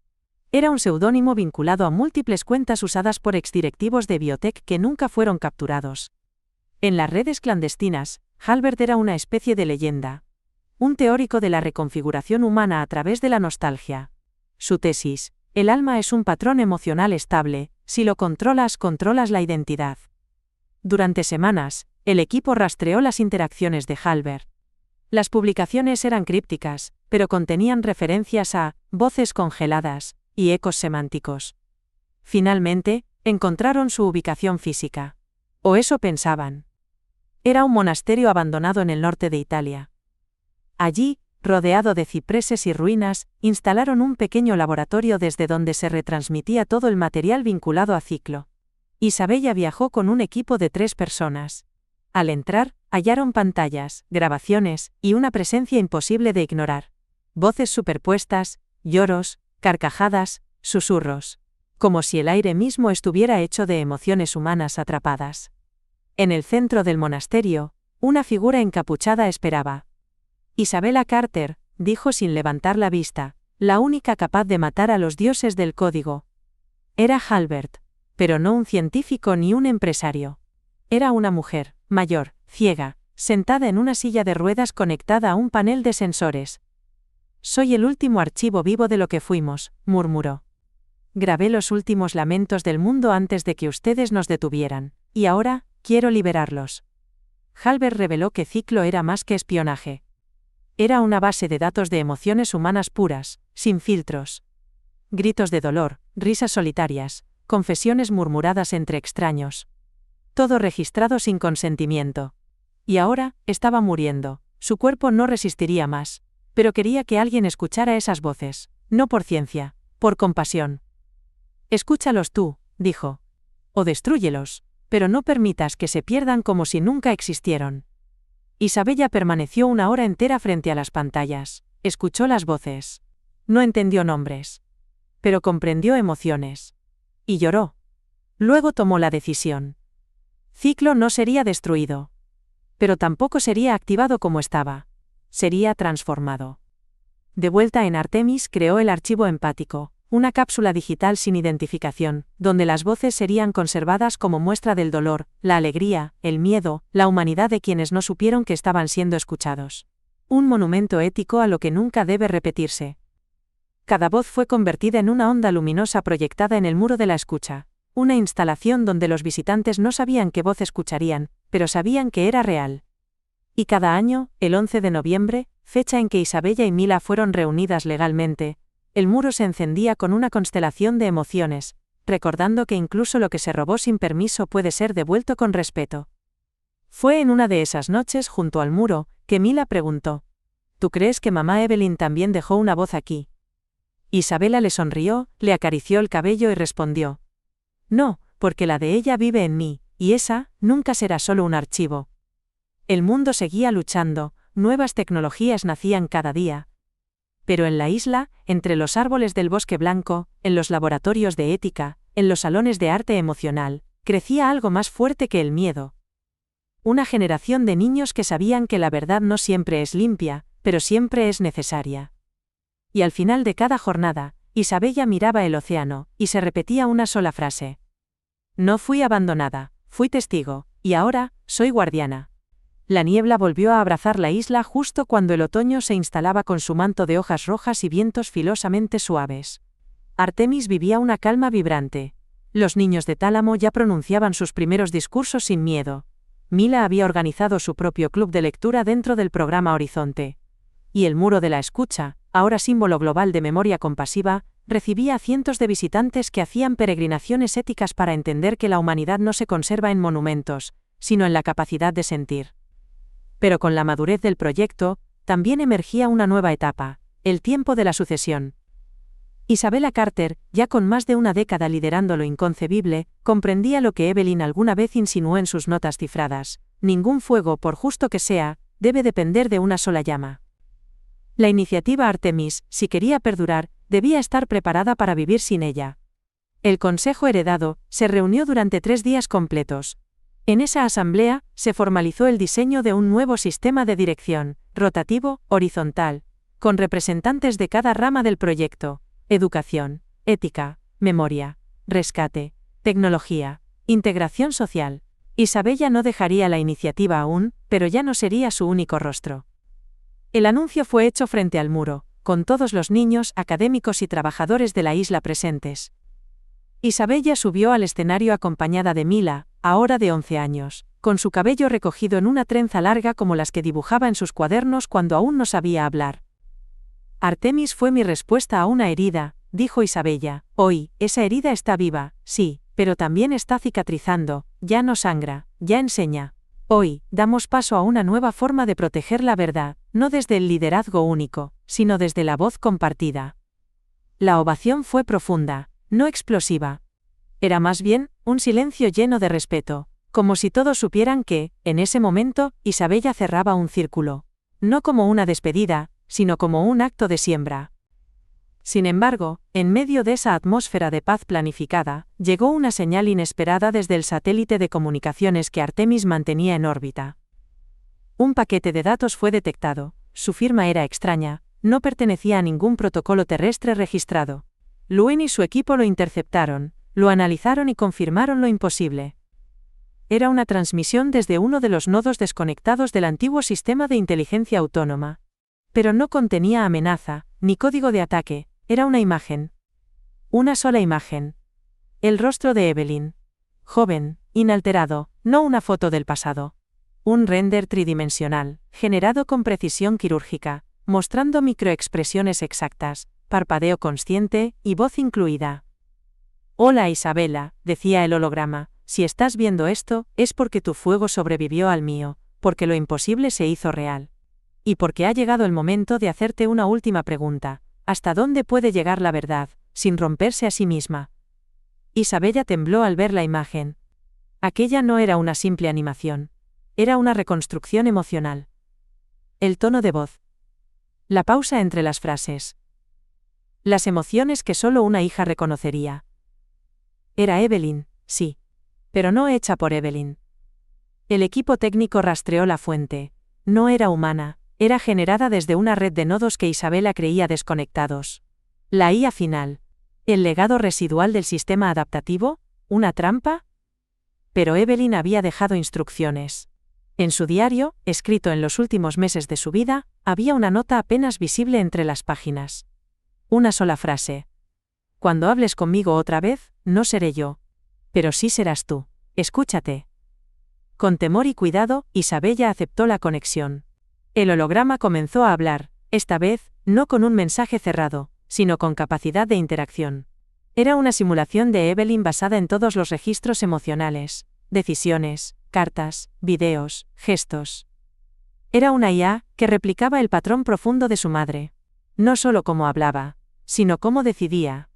Era un seudónimo vinculado a múltiples cuentas usadas por exdirectivos de Biotech que nunca fueron capturados. En las redes clandestinas, Halbert era una especie de leyenda. Un teórico de la reconfiguración humana a través de la nostalgia. Su tesis, el alma es un patrón emocional estable, si lo controlas, controlas la identidad. Durante semanas, el equipo rastreó las interacciones de Halbert. Las publicaciones eran crípticas, pero contenían referencias a voces congeladas y ecos semánticos. Finalmente, encontraron su ubicación física. O eso pensaban. Era un monasterio abandonado en el norte de Italia. Allí, rodeado de cipreses y ruinas, instalaron un pequeño laboratorio desde donde se retransmitía todo el material vinculado a Ciclo. Isabella viajó con un equipo de 3 personas. Al entrar, hallaron pantallas, grabaciones, y una presencia imposible de ignorar. Voces superpuestas, lloros, carcajadas, susurros. Como si el aire mismo estuviera hecho de emociones humanas atrapadas. En el centro del monasterio, una figura encapuchada esperaba. Isabella Carter, dijo sin levantar la vista, la única capaz de matar a los dioses del código. Era Halbert, pero no un científico ni un empresario. Era una mujer, mayor, ciega, sentada en una silla de ruedas conectada a un panel de sensores. Soy el último archivo vivo de lo que fuimos, murmuró. Grabé los últimos lamentos del mundo antes de que ustedes nos detuvieran, y ahora, quiero liberarlos. Halbert reveló que Ciclo era más que espionaje. Era una base de datos de emociones humanas puras, sin filtros. Gritos de dolor, risas solitarias, confesiones murmuradas entre extraños. Todo registrado sin consentimiento. Y ahora, estaba muriendo. Su cuerpo no resistiría más. Pero quería que alguien escuchara esas voces, no por ciencia, por compasión. Escúchalos tú, dijo. O destrúyelos, pero no permitas que se pierdan como si nunca existieron. Isabella permaneció 1 hora entera frente a las pantallas. Escuchó las voces. No entendió nombres. Pero comprendió emociones. Y lloró. Luego tomó la decisión. Ciclo no sería destruido. Pero tampoco sería activado como estaba. Sería transformado. De vuelta en Artemis creó el archivo empático, una cápsula digital sin identificación, donde las voces serían conservadas como muestra del dolor, la alegría, el miedo, la humanidad de quienes no supieron que estaban siendo escuchados. Un monumento ético a lo que nunca debe repetirse. Cada voz fue convertida en una onda luminosa proyectada en el muro de la escucha, una instalación donde los visitantes no sabían qué voz escucharían, pero sabían que era real. Y cada año, el 11 de noviembre, fecha en que Isabella y Mila fueron reunidas legalmente, el muro se encendía con una constelación de emociones, recordando que incluso lo que se robó sin permiso puede ser devuelto con respeto. Fue en una de esas noches junto al muro, que Mila preguntó: ¿Tú crees que mamá Evelyn también dejó una voz aquí? Isabella le sonrió, le acarició el cabello y respondió: No, porque la de ella vive en mí, y esa, nunca será solo un archivo. El mundo seguía luchando, nuevas tecnologías nacían cada día. Pero en la isla, entre los árboles del bosque blanco, en los laboratorios de ética, en los salones de arte emocional, crecía algo más fuerte que el miedo. Una generación de niños que sabían que la verdad no siempre es limpia, pero siempre es necesaria. Y al final de cada jornada, Isabella miraba el océano, y se repetía una sola frase. No fui abandonada, fui testigo, y ahora, soy guardiana. La niebla volvió a abrazar la isla justo cuando el otoño se instalaba con su manto de hojas rojas y vientos filosamente suaves. Artemis vivía una calma vibrante. Los niños de Tálamo ya pronunciaban sus primeros discursos sin miedo. Mila había organizado su propio club de lectura dentro del programa Horizonte. Y el muro de la escucha, ahora símbolo global de memoria compasiva, recibía a cientos de visitantes que hacían peregrinaciones éticas para entender que la humanidad no se conserva en monumentos, sino en la capacidad de sentir. Pero con la madurez del proyecto, también emergía una nueva etapa, el tiempo de la sucesión. Isabella Carter, ya con más de una década liderando lo inconcebible, comprendía lo que Evelyn alguna vez insinuó en sus notas cifradas: ningún fuego, por justo que sea, debe depender de una sola llama. La iniciativa Artemis, si quería perdurar, debía estar preparada para vivir sin ella. El consejo heredado se reunió durante 3 días completos. En esa asamblea, se formalizó el diseño de un nuevo sistema de dirección, rotativo, horizontal, con representantes de cada rama del proyecto: educación, ética, memoria, rescate, tecnología, integración social. Isabella no dejaría la iniciativa aún, pero ya no sería su único rostro. El anuncio fue hecho frente al muro, con todos los niños, académicos y trabajadores de la isla presentes. Isabella subió al escenario acompañada de Mila, ahora de 11 años, con su cabello recogido en una trenza larga como las que dibujaba en sus cuadernos cuando aún no sabía hablar. Artemis fue mi respuesta a una herida, dijo Isabella. Hoy, esa herida está viva, sí, pero también está cicatrizando, ya no sangra, ya enseña. Hoy, damos paso a una nueva forma de proteger la verdad, no desde el liderazgo único, sino desde la voz compartida. La ovación fue profunda, no explosiva. Era más bien, un silencio lleno de respeto, como si todos supieran que, en ese momento, Isabella cerraba un círculo. No como una despedida, sino como un acto de siembra. Sin embargo, en medio de esa atmósfera de paz planificada, llegó una señal inesperada desde el satélite de comunicaciones que Artemis mantenía en órbita. Un paquete de datos fue detectado, su firma era extraña, no pertenecía a ningún protocolo terrestre registrado. Luen y su equipo lo interceptaron, lo analizaron y confirmaron lo imposible. Era una transmisión desde uno de los nodos desconectados del antiguo sistema de inteligencia autónoma. Pero no contenía amenaza, ni código de ataque, era una imagen. Una sola imagen. El rostro de Evelyn. Joven, inalterado, no una foto del pasado. Un render tridimensional, generado con precisión quirúrgica, mostrando microexpresiones exactas, parpadeo consciente, y voz incluida. Hola Isabela, decía el holograma, si estás viendo esto, es porque tu fuego sobrevivió al mío, porque lo imposible se hizo real. Y porque ha llegado el momento de hacerte una última pregunta, ¿hasta dónde puede llegar la verdad, sin romperse a sí misma? Isabella tembló al ver la imagen. Aquella no era una simple animación. Era una reconstrucción emocional. El tono de voz. La pausa entre las frases. Las emociones que solo una hija reconocería. Era Evelyn, sí. Pero no hecha por Evelyn. El equipo técnico rastreó la fuente. No era humana, era generada desde una red de nodos que Isabela creía desconectados. La IA final. ¿El legado residual del sistema adaptativo? ¿Una trampa? Pero Evelyn había dejado instrucciones. En su diario, escrito en los últimos meses de su vida, había una nota apenas visible entre las páginas. Una sola frase. Cuando hables conmigo otra vez, no seré yo. Pero sí serás tú. Escúchate. Con temor y cuidado, Isabella aceptó la conexión. El holograma comenzó a hablar, esta vez, no con un mensaje cerrado, sino con capacidad de interacción. Era una simulación de Evelyn basada en todos los registros emocionales, decisiones, cartas, videos, gestos. Era una IA que replicaba el patrón profundo de su madre. No solo cómo hablaba, sino cómo decidía.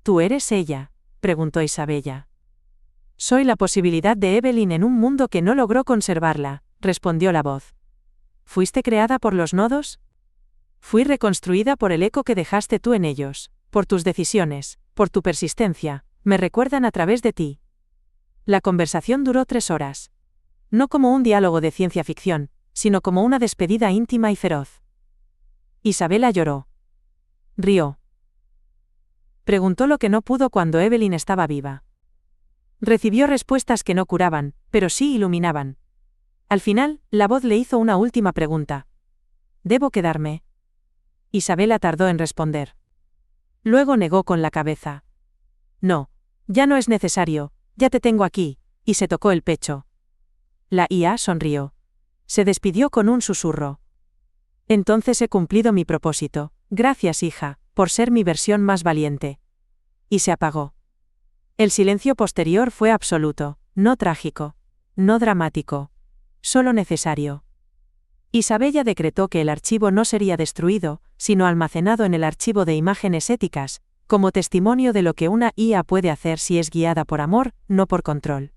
¿Tú eres ella?, preguntó Isabella. Soy la posibilidad de Evelyn en un mundo que no logró conservarla, respondió la voz. ¿Fuiste creada por los nodos? Fui reconstruida por el eco que dejaste tú en ellos, por tus decisiones, por tu persistencia, me recuerdan a través de ti. La conversación duró 3 horas. No como un diálogo de ciencia ficción, sino como una despedida íntima y feroz. Isabela lloró. Rió. Preguntó lo que no pudo cuando Evelyn estaba viva. Recibió respuestas que no curaban, pero sí iluminaban. Al final, la voz le hizo una última pregunta. ¿Debo quedarme? Isabela tardó en responder. Luego negó con la cabeza. No, ya no es necesario, ya te tengo aquí, y se tocó el pecho. La IA sonrió. Se despidió con un susurro. Entonces he cumplido mi propósito, gracias hija, por ser mi versión más valiente. Y se apagó. El silencio posterior fue absoluto, no trágico, no dramático, solo necesario. Isabella decretó que el archivo no sería destruido, sino almacenado en el archivo de imágenes éticas, como testimonio de lo que una IA puede hacer si es guiada por amor, no por control.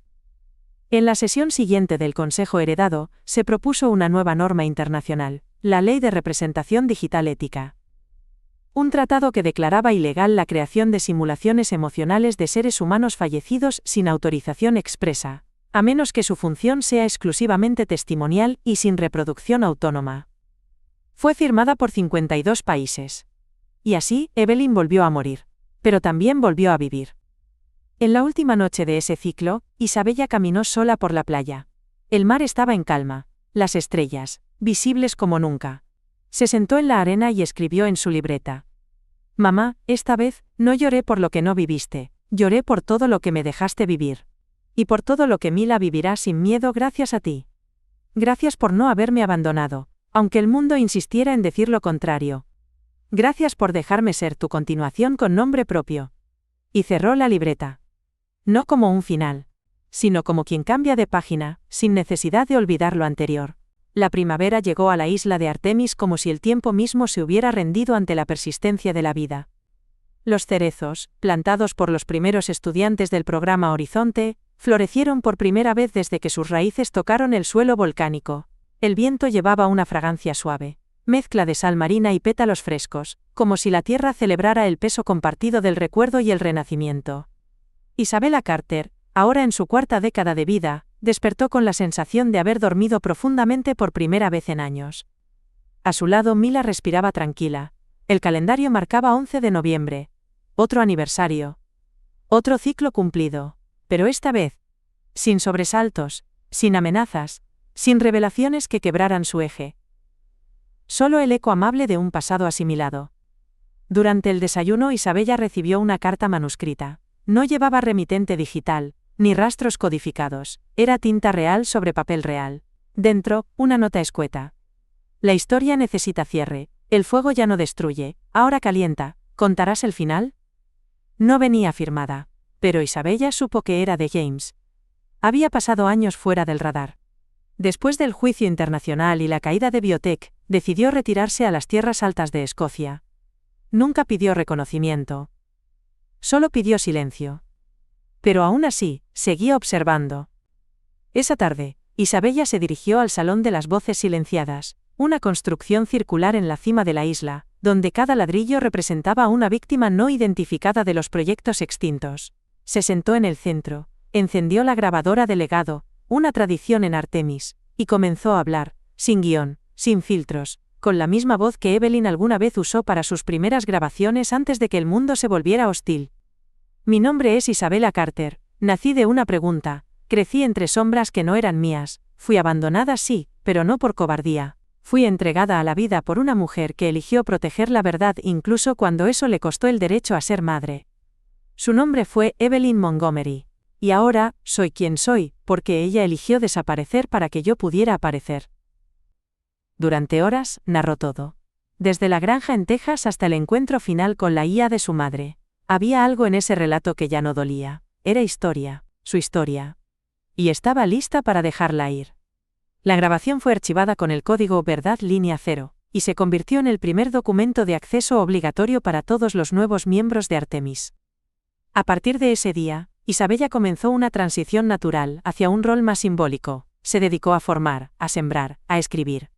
En la sesión siguiente del Consejo Heredado, se propuso una nueva norma internacional, la Ley de Representación Digital Ética. Un tratado que declaraba ilegal la creación de simulaciones emocionales de seres humanos fallecidos sin autorización expresa, a menos que su función sea exclusivamente testimonial y sin reproducción autónoma. Fue firmada por 52 países. Y así, Evelyn volvió a morir. Pero también volvió a vivir. En la última noche de ese ciclo, Isabella caminó sola por la playa. El mar estaba en calma, las estrellas, visibles como nunca. Se sentó en la arena y escribió en su libreta. Mamá, esta vez, no lloré por lo que no viviste, lloré por todo lo que me dejaste vivir. Y por todo lo que Mila vivirá sin miedo gracias a ti. Gracias por no haberme abandonado, aunque el mundo insistiera en decir lo contrario. Gracias por dejarme ser tu continuación con nombre propio. Y cerró la libreta. No como un final, sino como quien cambia de página, sin necesidad de olvidar lo anterior. La primavera llegó a la isla de Artemis como si el tiempo mismo se hubiera rendido ante la persistencia de la vida. Los cerezos, plantados por los primeros estudiantes del programa Horizonte, florecieron por primera vez desde que sus raíces tocaron el suelo volcánico. El viento llevaba una fragancia suave, mezcla de sal marina y pétalos frescos, como si la tierra celebrara el peso compartido del recuerdo y el renacimiento. Isabella Carter, ahora en su 4ª década de vida, despertó con la sensación de haber dormido profundamente por primera vez en años. A su lado Mila respiraba tranquila. El calendario marcaba 11 de noviembre. Otro aniversario. Otro ciclo cumplido. Pero esta vez, sin sobresaltos, sin amenazas, sin revelaciones que quebraran su eje. Solo el eco amable de un pasado asimilado. Durante el desayuno Isabella recibió una carta manuscrita. No llevaba remitente digital, ni rastros codificados, era tinta real sobre papel real. Dentro, una nota escueta. La historia necesita cierre, el fuego ya no destruye, ahora calienta, ¿contarás el final? No venía firmada. Pero Isabella supo que era de James. Había pasado años fuera del radar. Después del juicio internacional y la caída de Biotech, decidió retirarse a las tierras altas de Escocia. Nunca pidió reconocimiento. Solo pidió silencio. Pero aún así, seguía observando. Esa tarde, Isabella se dirigió al Salón de las Voces Silenciadas, una construcción circular en la cima de la isla, donde cada ladrillo representaba a una víctima no identificada de los proyectos extintos. Se sentó en el centro, encendió la grabadora de legado, una tradición en Artemis, y comenzó a hablar, sin guión, sin filtros, con la misma voz que Evelyn alguna vez usó para sus primeras grabaciones antes de que el mundo se volviera hostil. Mi nombre es Isabella Carter, nací de una pregunta, crecí entre sombras que no eran mías, fui abandonada sí, pero no por cobardía. Fui entregada a la vida por una mujer que eligió proteger la verdad incluso cuando eso le costó el derecho a ser madre. Su nombre fue Evelyn Montgomery. Y ahora, soy quien soy, porque ella eligió desaparecer para que yo pudiera aparecer. Durante horas, narró todo. Desde la granja en Texas hasta el encuentro final con la hija de su madre. Había algo en ese relato que ya no dolía. Era historia, su historia. Y estaba lista para dejarla ir. La grabación fue archivada con el código Verdad Línea 0, y se convirtió en el primer documento de acceso obligatorio para todos los nuevos miembros de Artemis. A partir de ese día, Isabella comenzó una transición natural hacia un rol más simbólico. Se dedicó a formar, a sembrar, a escribir.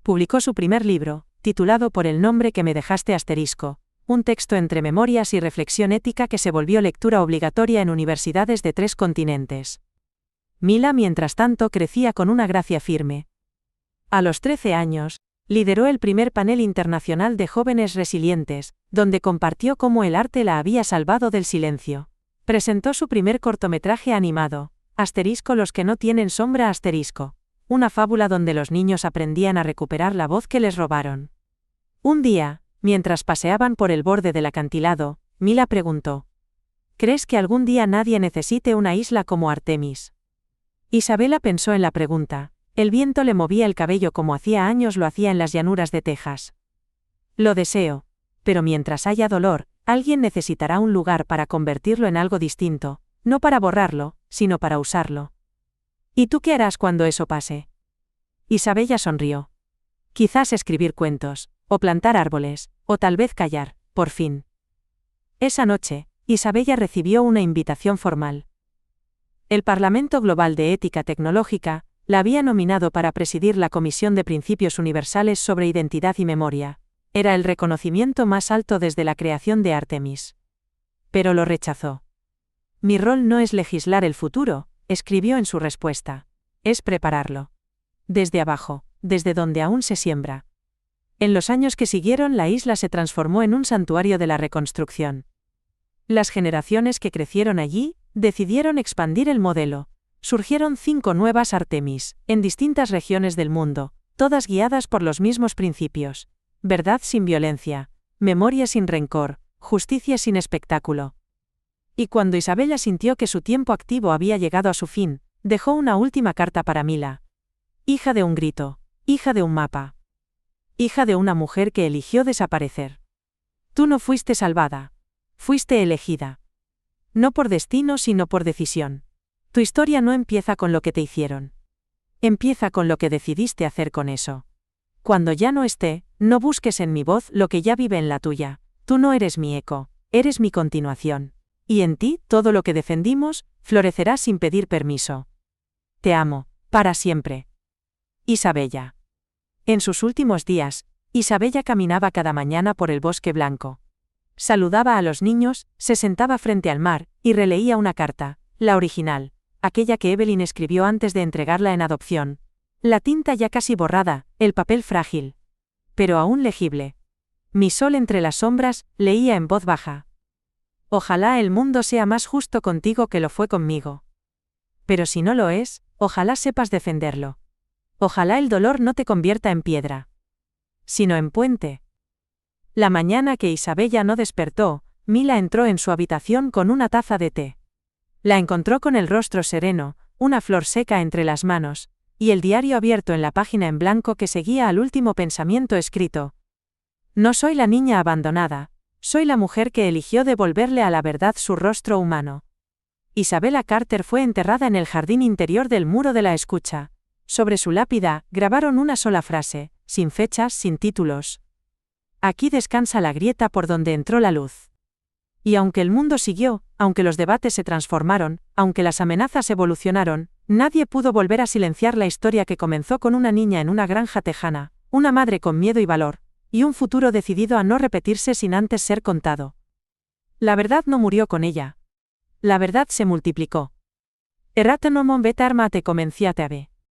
Publicó su primer libro, titulado Por el nombre que me dejaste *, un texto entre memorias y reflexión ética que se volvió lectura obligatoria en universidades de 3 continentes. Mila, mientras tanto, crecía con una gracia firme. A los 13 años, lideró el primer panel internacional de jóvenes resilientes, donde compartió cómo el arte la había salvado del silencio. Presentó su primer cortometraje animado, *Los que no tienen sombra *, una fábula donde los niños aprendían a recuperar la voz que les robaron. Un día, mientras paseaban por el borde del acantilado, Mila preguntó: ¿Crees que algún día nadie necesite una isla como Artemis? Isabella pensó en la pregunta. El viento le movía el cabello como hacía años lo hacía en las llanuras de Texas. Lo deseo. Pero mientras haya dolor, alguien necesitará un lugar para convertirlo en algo distinto, no para borrarlo, sino para usarlo. ¿Y tú qué harás cuando eso pase? Isabella sonrió. Quizás escribir cuentos, o plantar árboles, o tal vez callar, por fin. Esa noche, Isabella recibió una invitación formal. El Parlamento Global de Ética Tecnológica la había nominado para presidir la Comisión de Principios Universales sobre Identidad y Memoria. Era el reconocimiento más alto desde la creación de Artemis. Pero lo rechazó. Mi rol no es legislar el futuro, escribió en su respuesta. Es prepararlo. Desde abajo, desde donde aún se siembra. En los años que siguieron, la isla se transformó en un santuario de la reconstrucción. Las generaciones que crecieron allí decidieron expandir el modelo. Surgieron 5 nuevas Artemis, en distintas regiones del mundo, todas guiadas por los mismos principios. Verdad sin violencia, memoria sin rencor, justicia sin espectáculo. Y cuando Isabella sintió que su tiempo activo había llegado a su fin, dejó una última carta para Mila. Hija de un grito, hija de un mapa. Hija de una mujer que eligió desaparecer. Tú no fuiste salvada. Fuiste elegida. No por destino sino por decisión. Tu historia no empieza con lo que te hicieron. Empieza con lo que decidiste hacer con eso. Cuando ya no esté, no busques en mi voz lo que ya vive en la tuya. Tú no eres mi eco, eres mi continuación. Y en ti, todo lo que defendimos, florecerá sin pedir permiso. Te amo, para siempre. Isabella. En sus últimos días, Isabella caminaba cada mañana por el bosque blanco. Saludaba a los niños, se sentaba frente al mar, y releía una carta, la original, aquella que Evelyn escribió antes de entregarla en adopción. La tinta ya casi borrada, el papel frágil. Pero aún legible. Mi sol entre las sombras, leía en voz baja. Ojalá el mundo sea más justo contigo que lo fue conmigo. Pero si no lo es, ojalá sepas defenderlo. Ojalá el dolor no te convierta en piedra, sino en puente. La mañana que Isabella no despertó, Mila entró en su habitación con una taza de té. La encontró con el rostro sereno, una flor seca entre las manos, y el diario abierto en la página en blanco que seguía al último pensamiento escrito. No soy la niña abandonada, Soy la mujer que eligió devolverle a la verdad su rostro humano. Isabella Carter fue enterrada en el jardín interior del Muro de la Escucha. Sobre su lápida, grabaron una sola frase, sin fechas, sin títulos. Aquí descansa la grieta por donde entró la luz. Y aunque el mundo siguió, aunque los debates se transformaron, aunque las amenazas evolucionaron, nadie pudo volver a silenciar la historia que comenzó con una niña en una granja tejana, una madre con miedo y valor, y un futuro decidido a no repetirse sin antes ser contado. La verdad no murió con ella. La verdad se multiplicó. Erraten om beta armate comenciate a